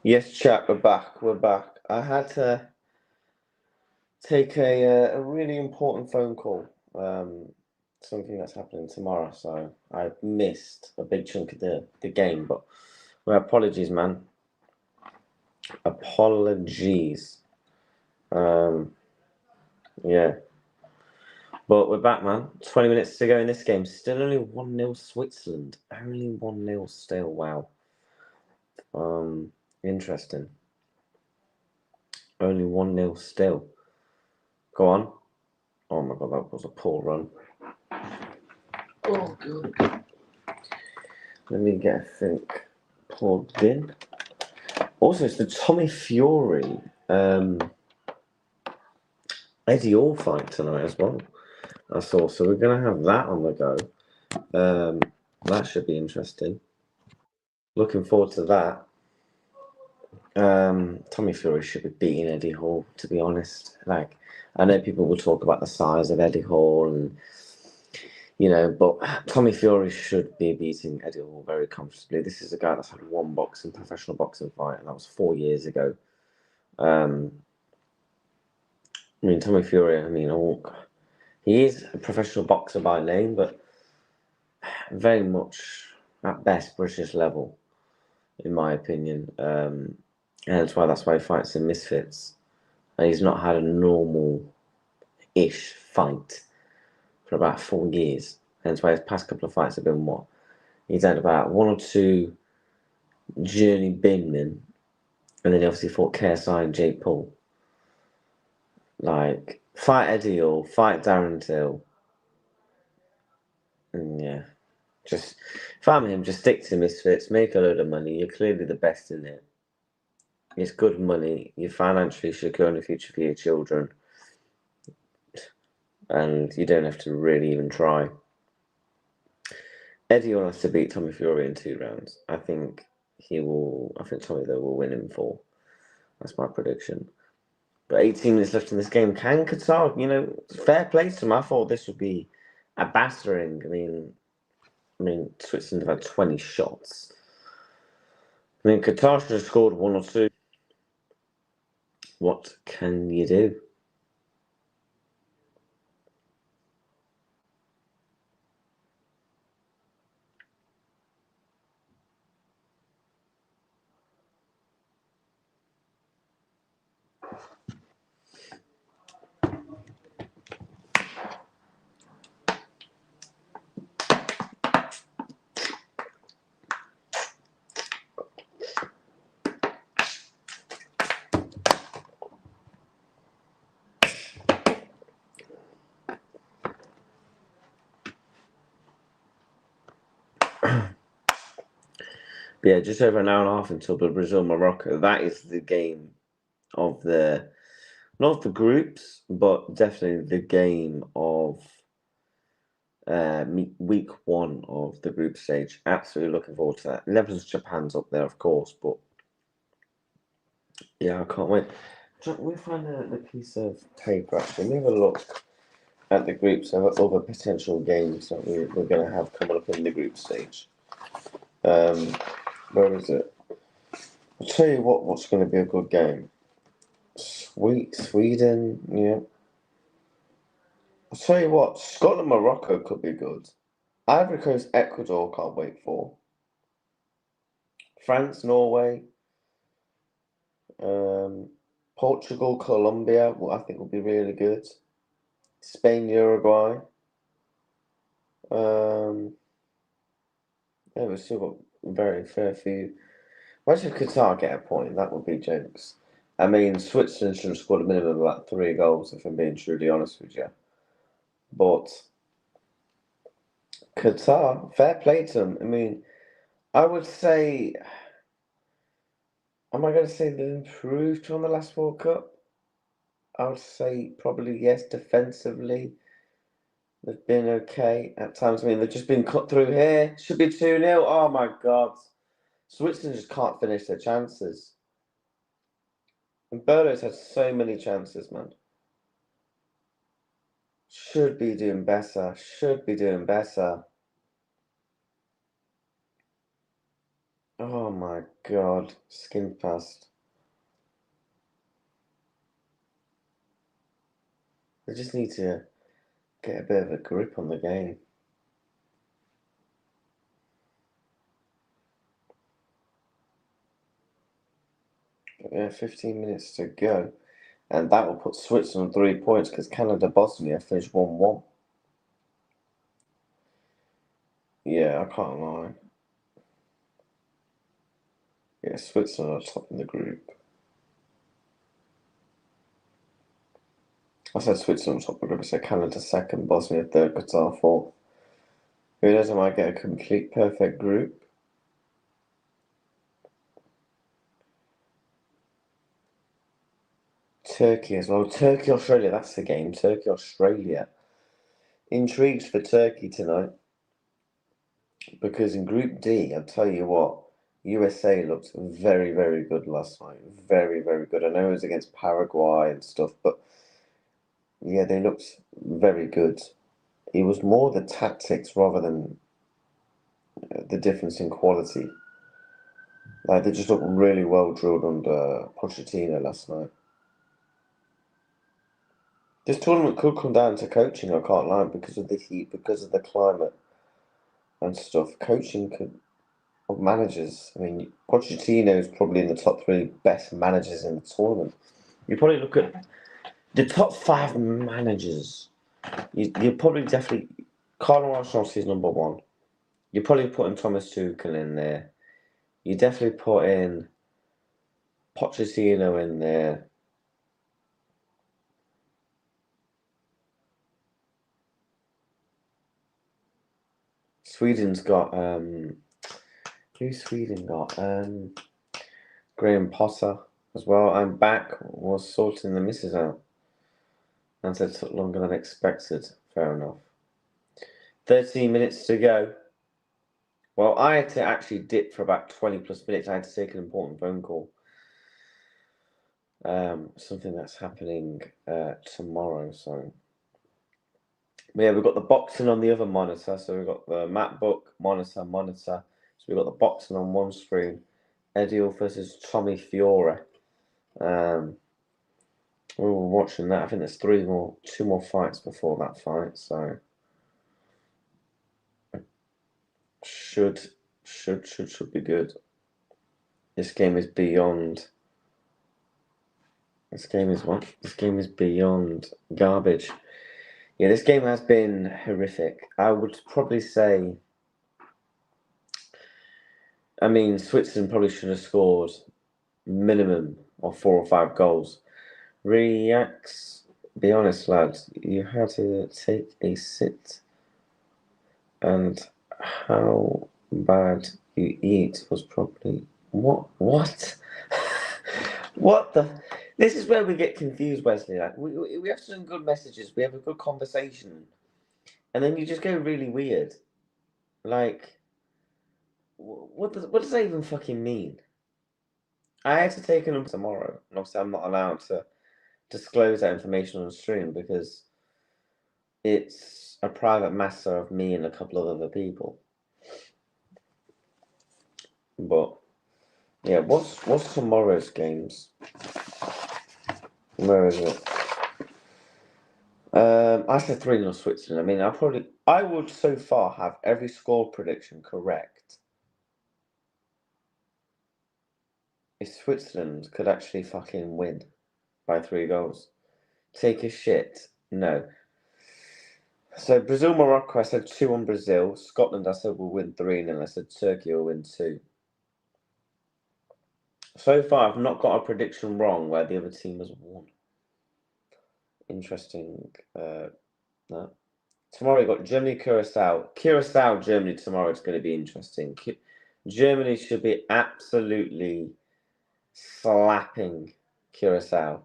Yes, chat, we're back. We're back. I had to take a really important phone call. Something that's happening tomorrow, so I missed a big chunk of the game. But well, apologies, man. Apologies. Um, yeah. But we're back, man. 20 minutes to go in this game. Still only 1-0 Switzerland. Only 1-0 still. Wow. Um, Interesting. Only 1-0 still. Go on. Oh my god, that was a poor run. Oh god. Let me get a think plugged in. Also, it's the Tommy Fury Eddie Hall fight tonight as well. I saw. So we're gonna have that on the go. That should be interesting. Looking forward to that. Tommy Fury should be beating Eddie Hall, to be honest. Like, I know people will talk about the size of Eddie Hall and but Tommy Fury should be beating Eddie Hall very comfortably. This is a guy that's had one professional boxing fight, and that was 4 years ago. I mean, Tommy Fury, he is a professional boxer by name, but very much at best British level, in my opinion. And that's why he fights in Misfits. And he's not had a normal-ish fight for about 4 years. Hence why his past couple of fights have been what? He's had about one or two Journey Binman, and then he obviously fought KSI and Jake Paul. Like, fight Eddie Hall, fight Darren Till, and yeah. Just, if I'm him, just stick to Misfits, make a load of money. You're clearly the best in it. It's good money. You financially secure in the future for your children. And you don't have to really even try. Eddie will have to beat Tommy Fury in 2 rounds. I think Tommy, though, will win in 4. That's my prediction. But 18 minutes left in this game. Can Qatar, fair play to them. I thought this would be a battering. I mean, Switzerland have had 20 shots. I mean, Qatar should have scored 1 or 2. What can you do? But yeah, just over an hour and a half until the Brazil-Morocco. That is the game of not of the groups, but definitely the game of week 1 of the group stage. Absolutely looking forward to that. Netherlands, Japan's up there, of course, but yeah, I can't wait. We'll find the piece of paper actually. Let me have a look at the groups of other potential games that we're going to have coming up in the group stage. Where is it? I'll tell you what's going to be a good game. Sweden, yeah. I'll tell you what, Scotland, Morocco could be good. Ivory Coast, Ecuador, can't wait for. France, Norway, Portugal, Colombia, I think will be really good. Spain, Uruguay. Yeah, we've still got very fair few. Imagine if Qatar get a point, that would be jokes. I mean, Switzerland should have scored a minimum of about 3 goals, if I'm being truly honest with you. But Qatar, fair play to them. I mean, I would say, am I going to say they've improved from the last World Cup? I would say probably yes, defensively. They've been okay at times. I mean, they've just been cut through here. Should be 2-0. Oh my God. Switzerland just can't finish their chances. And Berlo's had so many chances, man. Should be doing better. Should be doing better. Oh my God. Skin past. They just need to get a bit of a grip on the game. But yeah, 15 minutes to go. And that will put Switzerland 3 points because Canada Bosnia finished 1-1. Yeah, I can't lie. Yeah, Switzerland are top in the group. I said Switzerland top of the group. I said Canada second, Bosnia third, Qatar fourth. Who knows? I might get a complete perfect group. Turkey as well. Turkey, Australia. That's the game. Turkey, Australia. Intrigued for Turkey tonight because in Group D, I'll tell you what, USA looked very, very good last night. Very, very good. I know it was against Paraguay and stuff, but yeah, they looked very good. It was more the tactics rather than the difference in quality. Like they just looked really well drilled under Pochettino last night. This tournament could come down to coaching, I can't lie, because of the heat, because of the climate and stuff. Coaching could of managers. I mean, Pochettino is probably in the top three best managers in the tournament. You probably look at the top five managers. You probably definitely Carlo Ancelotti is number one. You're probably putting Thomas Tuchel in there. You definitely put in Pochettino in there. Sweden's got who's Sweden got? Graham Potter as well. And back was sorting the misses out. And said it took longer than expected. Fair enough. 13 minutes to go. Well, I had to actually dip for about 20 plus minutes. I had to take an important phone call. Something that's happening tomorrow. So, yeah, we've got the boxing on the other monitor. So we've got the MacBook monitor. So we've got the boxing on one screen. Eddie versus Tommy Fiore. We were watching that. I think there's two more fights before that fight. So should be good. This game is beyond. This game is what? This game is beyond garbage. Yeah, this game has been horrific. I would probably say. I mean, Switzerland probably should have scored minimum of 4 or 5 goals. Reacts. Be honest, lads. You had to take a sit, and how bad you eat was probably what? What the? This is where we get confused, Wesley. Like we have some good messages, we have a good conversation, and then you just go really weird. Like, what does that even fucking mean? I had to take an tomorrow, and obviously I'm not allowed to disclose that information on stream because it's a private matter of me and a couple of other people. But yeah, what's tomorrow's games? Where is it? I said 3-0 Switzerland. I mean, I would so far have every score prediction correct if Switzerland could actually fucking win by 3 goals. Take a shit. No. So Brazil, Morocco, I said 2 on Brazil. Scotland, I said will win 3, and then I said Turkey will win 2. So far, I've not got a prediction wrong where the other team has won. Interesting. No. Tomorrow we've got Germany, Curacao. Curacao, Germany tomorrow. It's going to be interesting. Germany should be absolutely slapping Curacao.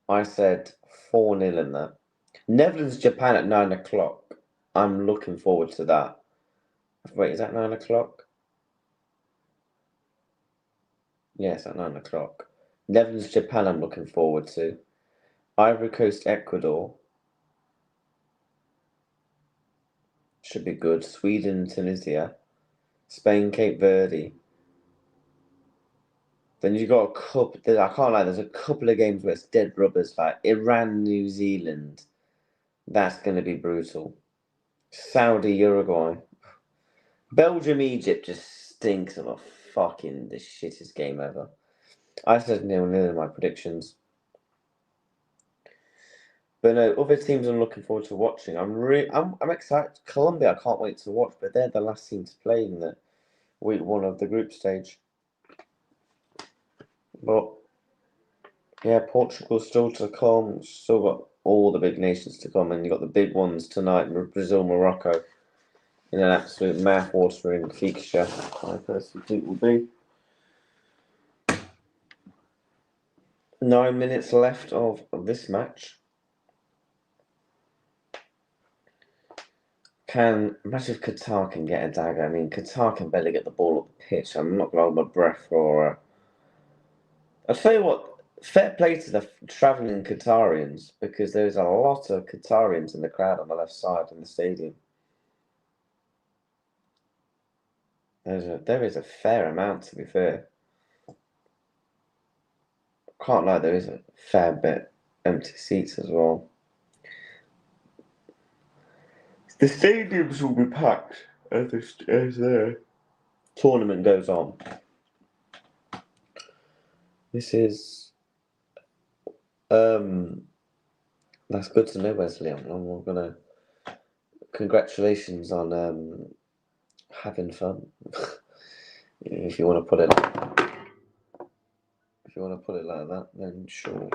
I said 4-0 in that. Netherlands, Japan at 9 o'clock. I'm looking forward to that. Wait, is that 9 o'clock? Yes, at 9 o'clock. Netherlands, Japan, I'm looking forward to. Ivory Coast, Ecuador. Should be good. Sweden, Tunisia. Spain, Cape Verde. Then you got a couple. I can't lie. There's a couple of games where it's dead rubbers, like Iran, New Zealand. That's going to be brutal. Saudi, Uruguay, Belgium, Egypt just stinks of a fucking the shittest game ever. I said 0-0 in my predictions. But no, other teams I'm looking forward to watching. I'm excited. Colombia, I can't wait to watch. But they're the last team to play in the week 1 of the group stage. But yeah, Portugal's still to come. Still got all the big nations to come, and you got the big ones tonight: Brazil, Morocco, in an absolute mouth-watering fixture. I personally think will be 9 minutes left of this match. Imagine if Qatar can get a dagger. I mean, Qatar can barely get the ball up the pitch. I'm not going to hold my breath for. I'll tell you what. Fair play to the travelling Qatarians, because there's a lot of Qatarians in the crowd on the left side in the stadium. There is a fair amount, to be fair. Can't lie, there is a fair bit empty seats as well. The stadiums will be packed as the tournament goes on. This is that's good to know, Wesley. I'm gonna congratulations on having fun. If you want to put it like that, then sure.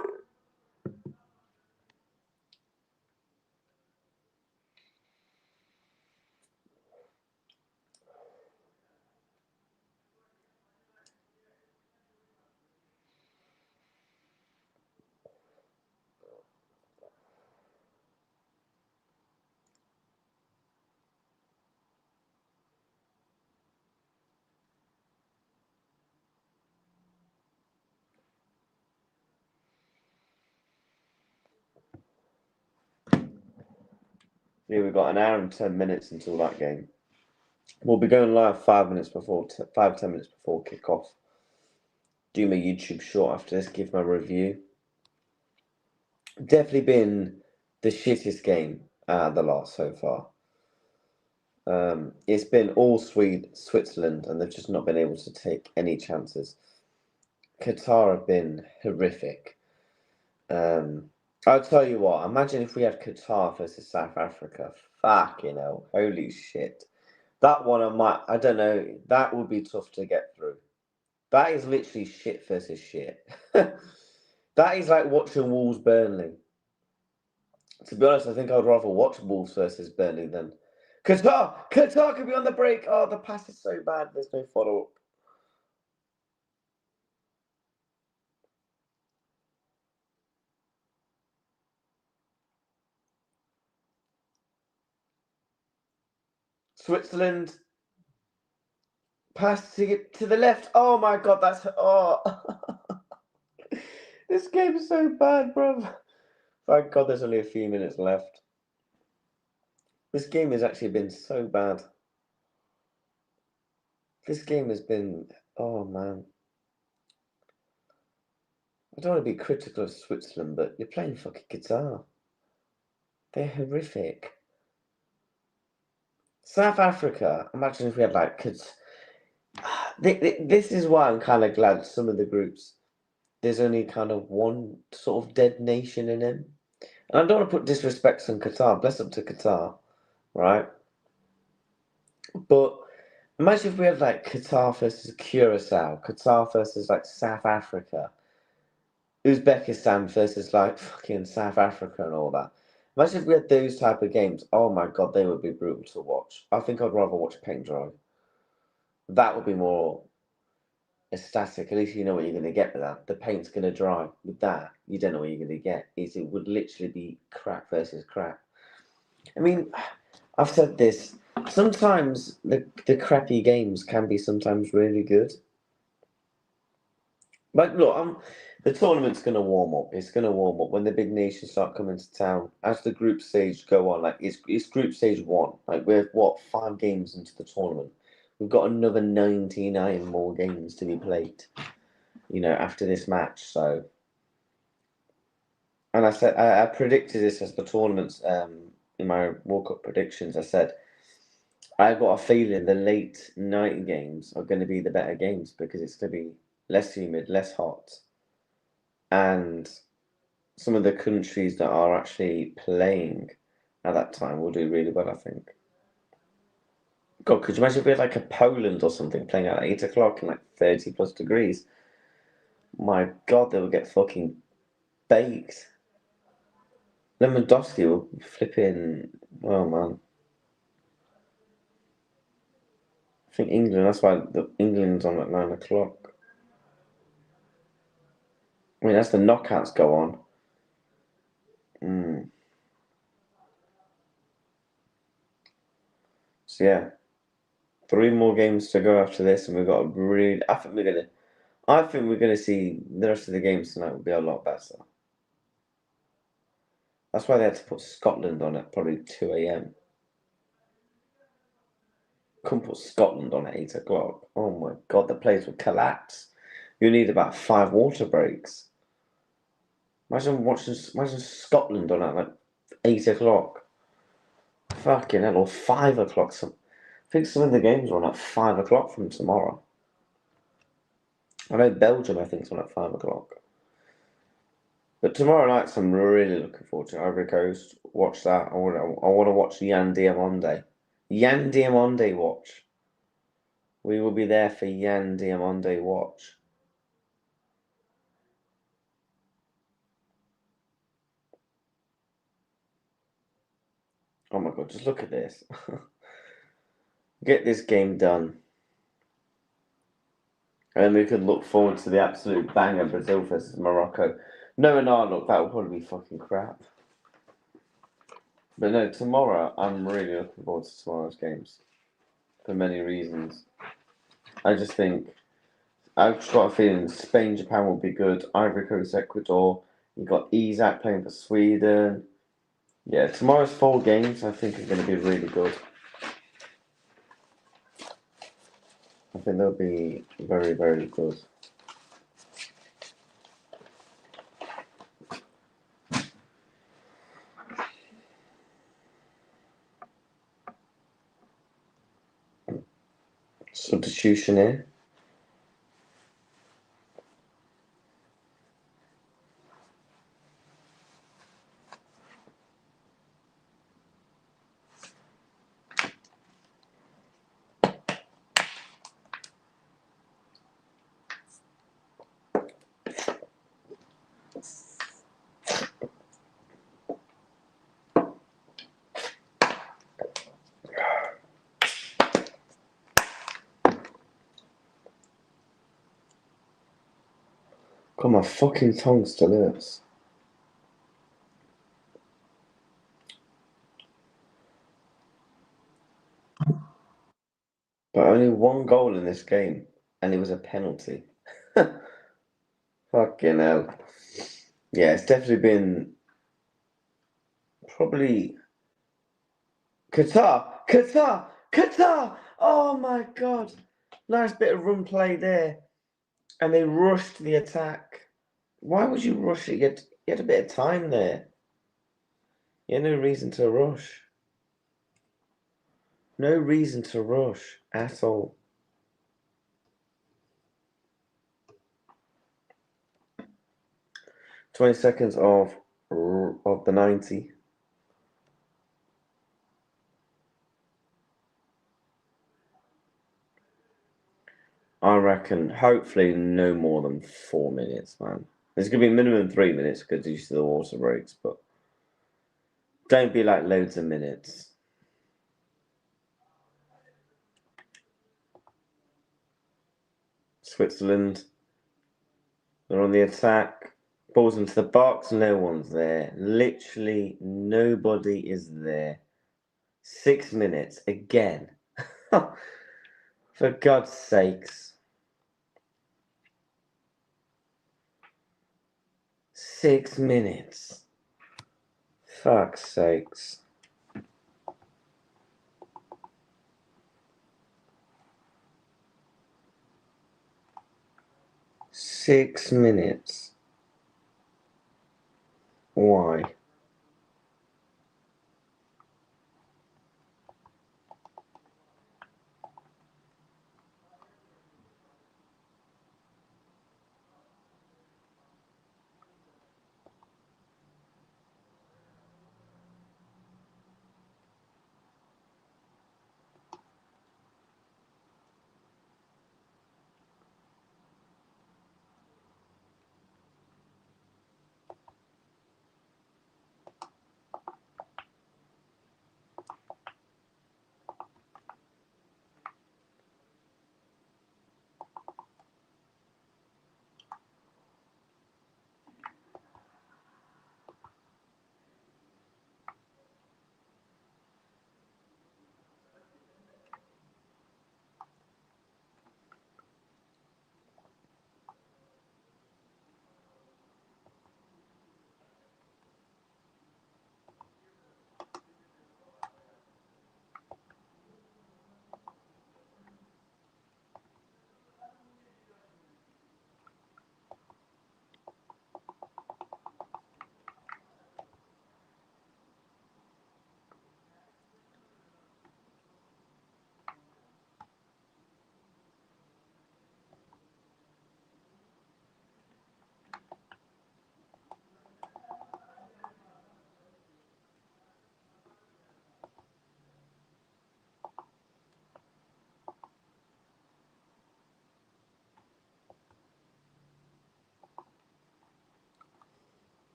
Yeah, we've got an hour and 10 minutes until that game. We'll be going live 5 minutes before 10 minutes before kickoff. Do my YouTube short after this. Give my review. Definitely been the shittest game the lot so far. It's been all Switzerland, and they've just not been able to take any chances. Qatar have been horrific. I'll tell you what, imagine if we had Qatar versus South Africa. Fucking hell, holy shit. That one I don't know, that would be tough to get through. That is literally shit versus shit. That is like watching Wolves Burnley. To be honest, I think I'd rather watch Wolves versus Burnley than Qatar. Qatar could be on the break. Oh, the pass is so bad. There's no follow up. Switzerland pass to the left. Oh my god, that's this game is so bad, bro. Thank God there's only a few minutes left. This game has actually been so bad. This game has been, oh man. I don't want to be critical of Switzerland, but you're playing fucking Qatar. They're horrific. South Africa, imagine if we had like this is why I'm kind of glad some of the groups, there's only kind of one sort of dead nation in them. And I don't want to put disrespect on Qatar, bless up to Qatar, right? But imagine if we had like Qatar versus Curacao, Qatar versus like South Africa, Uzbekistan versus like fucking South Africa and all that. Imagine if we had those type of games. Oh my god, they would be brutal to watch. I think I'd rather watch paint dry. That would be more ecstatic. At least you know what you're going to get with that. The paint's going to dry. With that, you don't know what you're going to get. It would literally be crap versus crap. I mean, I've said this. Sometimes the crappy games can be sometimes really good. Like, look, the tournament's going to warm up. It's going to warm up when the big nations start coming to town. As the group stage go on, like it's group stage 1. Like we're 5 games into the tournament. We've got another 99 more games to be played. after this match. So, and I predicted this as the tournaments in my World Cup predictions. I said I got a feeling the late night games are going to be the better games because it's going to be less humid, less hot, and some of the countries that are actually playing at that time will do really well, I think. God, could you imagine if we had like a Poland or something playing at 8 o'clock in like 30 plus degrees? My God, they would get fucking baked. Lewandowski will flipping. Oh man. I think England, that's why England's on at 9 o'clock. I mean, as the knockouts go on. So yeah, 3 more games to go after this, and we've got a really. I think we're gonna see the rest of the games tonight will be a lot better. That's why they had to put Scotland on at probably 2 a.m. Couldn't put Scotland on at 8 o'clock. Oh my God, the place would collapse. You need about 5 water breaks. Imagine Scotland on at like 8 o'clock. Fucking hell, or 5 o'clock. I think some of the games are on at 5 o'clock from tomorrow. I know Belgium, I think, is on at 5 o'clock. But tomorrow night, I'm really looking forward to Ivory Coast. Watch that. I want to watch Yan Diamonde. Yan Diamonde watch. We will be there for Yan Diamonde watch. Oh my God, just look at this. Get this game done. And we could look forward to the absolute banger Brazil versus Morocco. No, look, that will probably be fucking crap. But no, tomorrow, I'm really looking forward to tomorrow's games. For many reasons. I just think, I've just got a feeling Spain, Japan will be good. Ivory Coast, Ecuador. You've got Isaac playing for Sweden. Yeah, tomorrow's 4 games, I think, are going to be really good. I think they'll be very, very good. Substitution here. Got my fucking tongue still hurts. But only 1 goal in this game, and it was a penalty. Fucking hell. Yeah, it's definitely been probably Qatar. Oh my God. Nice bit of run play there. And they rushed the attack. Why would you rush it? You had a bit of time there. You had no reason to rush. No reason to rush at all. 20 seconds of the 90. I reckon hopefully no more than 4 minutes, man. There's going to be minimum 3 minutes because you see the water breaks, but don't be like loads of minutes. Switzerland, they're on the attack. Balls into the box, no one's there. Literally nobody is there. 6 minutes again. For God's sakes. 6 minutes. Fuck's sakes. 6 minutes. Why?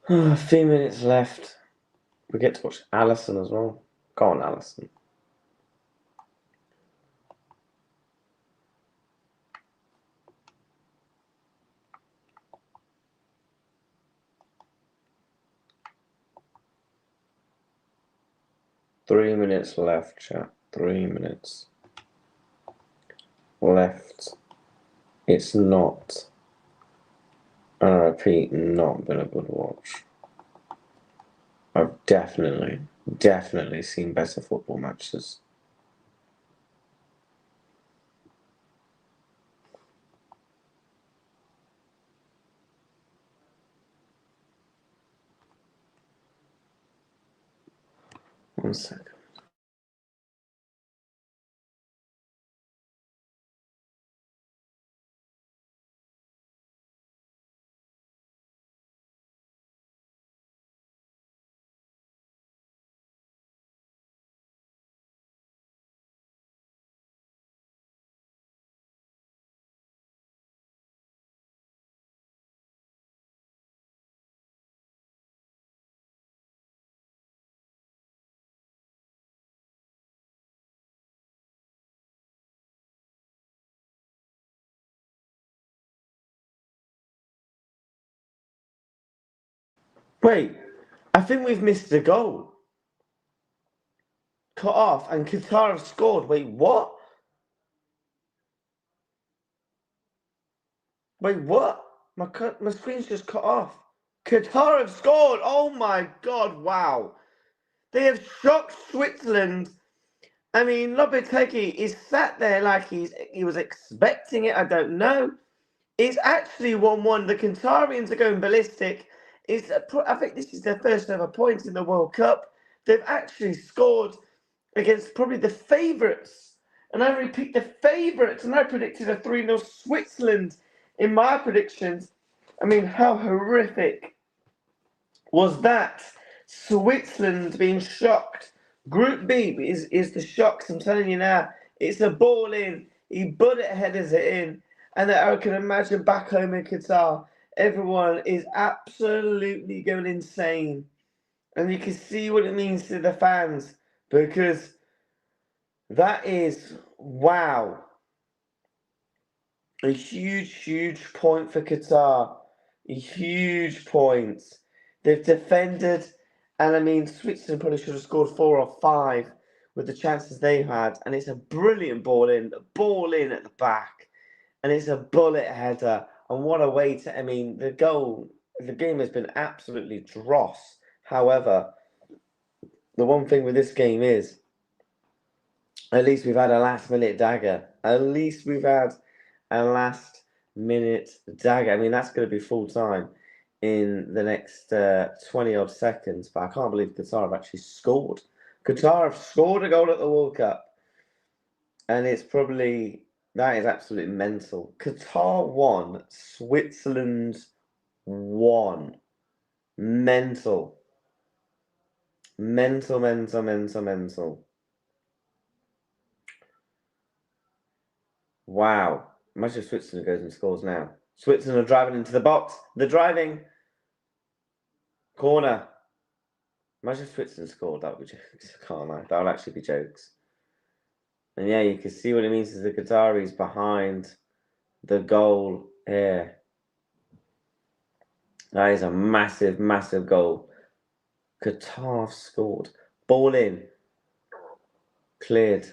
A few minutes left. We get to watch Allison as well. Go on, Allison. Three minutes left, chat. 3 minutes left. It's not, and I repeat, not been a good watch. I've definitely seen better football matches. One second. Wait, I think we've missed a goal. Cut off, and Qatar have scored. Wait, what? Wait, what? My screen's just cut off. Qatar have scored. Oh my God! Wow, they have shocked Switzerland. I mean, Lopetegui is sat there like he was expecting it. I don't know. It's actually 1-1. The Qatarians are going ballistic. I think this is their first ever point in the World Cup. They've actually scored against probably the favourites. And I repeat, the favourites. And I predicted a 3-0 Switzerland in my predictions. I mean, how horrific was that? Switzerland being shocked. Group B is the shocks. I'm telling you now. It's a ball in. He bullet headers it in. And I can imagine back home in Qatar, everyone is absolutely going insane. And you can see what it means to the fans. Because that is, wow, a huge point for Qatar. A huge point. They've defended, and I mean, Switzerland probably should have scored 4 or 5 with the chances they had. And it's a brilliant ball in at the back. And it's a bullet header. And what a way to, I mean, the game has been absolutely dross. However, the one thing with this game is At least we've had a last-minute dagger. At least we've had a last-minute dagger. I mean, that's going to be full time in the next 20-odd seconds, but I can't believe Qatar have actually scored. Qatar have scored a goal at the World Cup, and it's probably, that is absolutely mental. Qatar won, Switzerland won. Mental. Mental, mental, mental, mental. Wow. Imagine if Switzerland goes and scores now. Switzerland are driving into the box. They're driving. Corner. Imagine if Switzerland scored. That would be jokes. Can't lie. That would actually be jokes. And yeah, you can see what it means to the Qataris behind the goal here. That is a massive, massive goal. Qatar scored. Ball in. Cleared.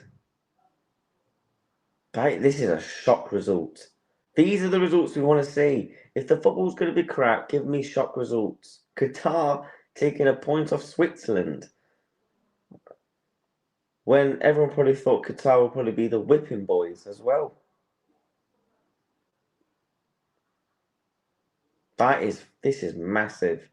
This is a shock result. These are the results we want to see. If the football's going to be crap, give me shock results. Qatar taking a point off Switzerland. When everyone probably thought Qatar would probably be the whipping boys as well. This is massive.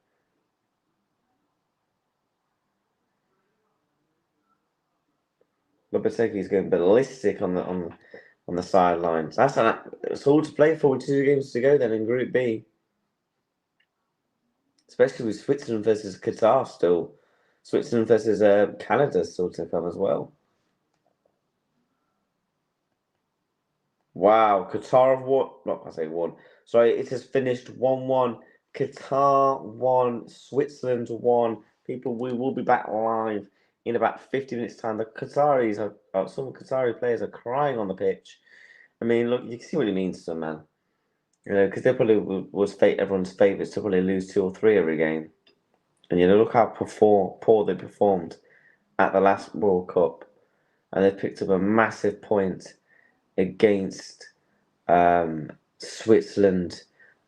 Lopetegui's going ballistic on the sidelines. It's all to play for with 2 games to go then in Group B. Especially with Switzerland versus Qatar still. Switzerland versus Canada still to come as well. Wow, Qatar have won. Not I say won. Sorry, it has finished 1-1. Qatar won. Switzerland won. People, we will be back live in about 50 minutes' time. The Qataris some Qatari players are crying on the pitch. I mean, look, you can see what it means to them, man. You know, because they probably was everyone's favourites to probably lose 2 or 3 every game. And you know, look how poor they performed at the last World Cup, and they picked up a massive point against Switzerland.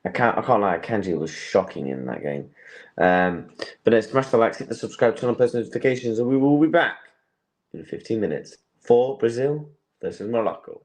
I can't lie, Kanji was shocking in that game. But let's smash the likes, hit the subscribe channel, post notifications, and we will be back in 15 minutes for Brazil versus Morocco.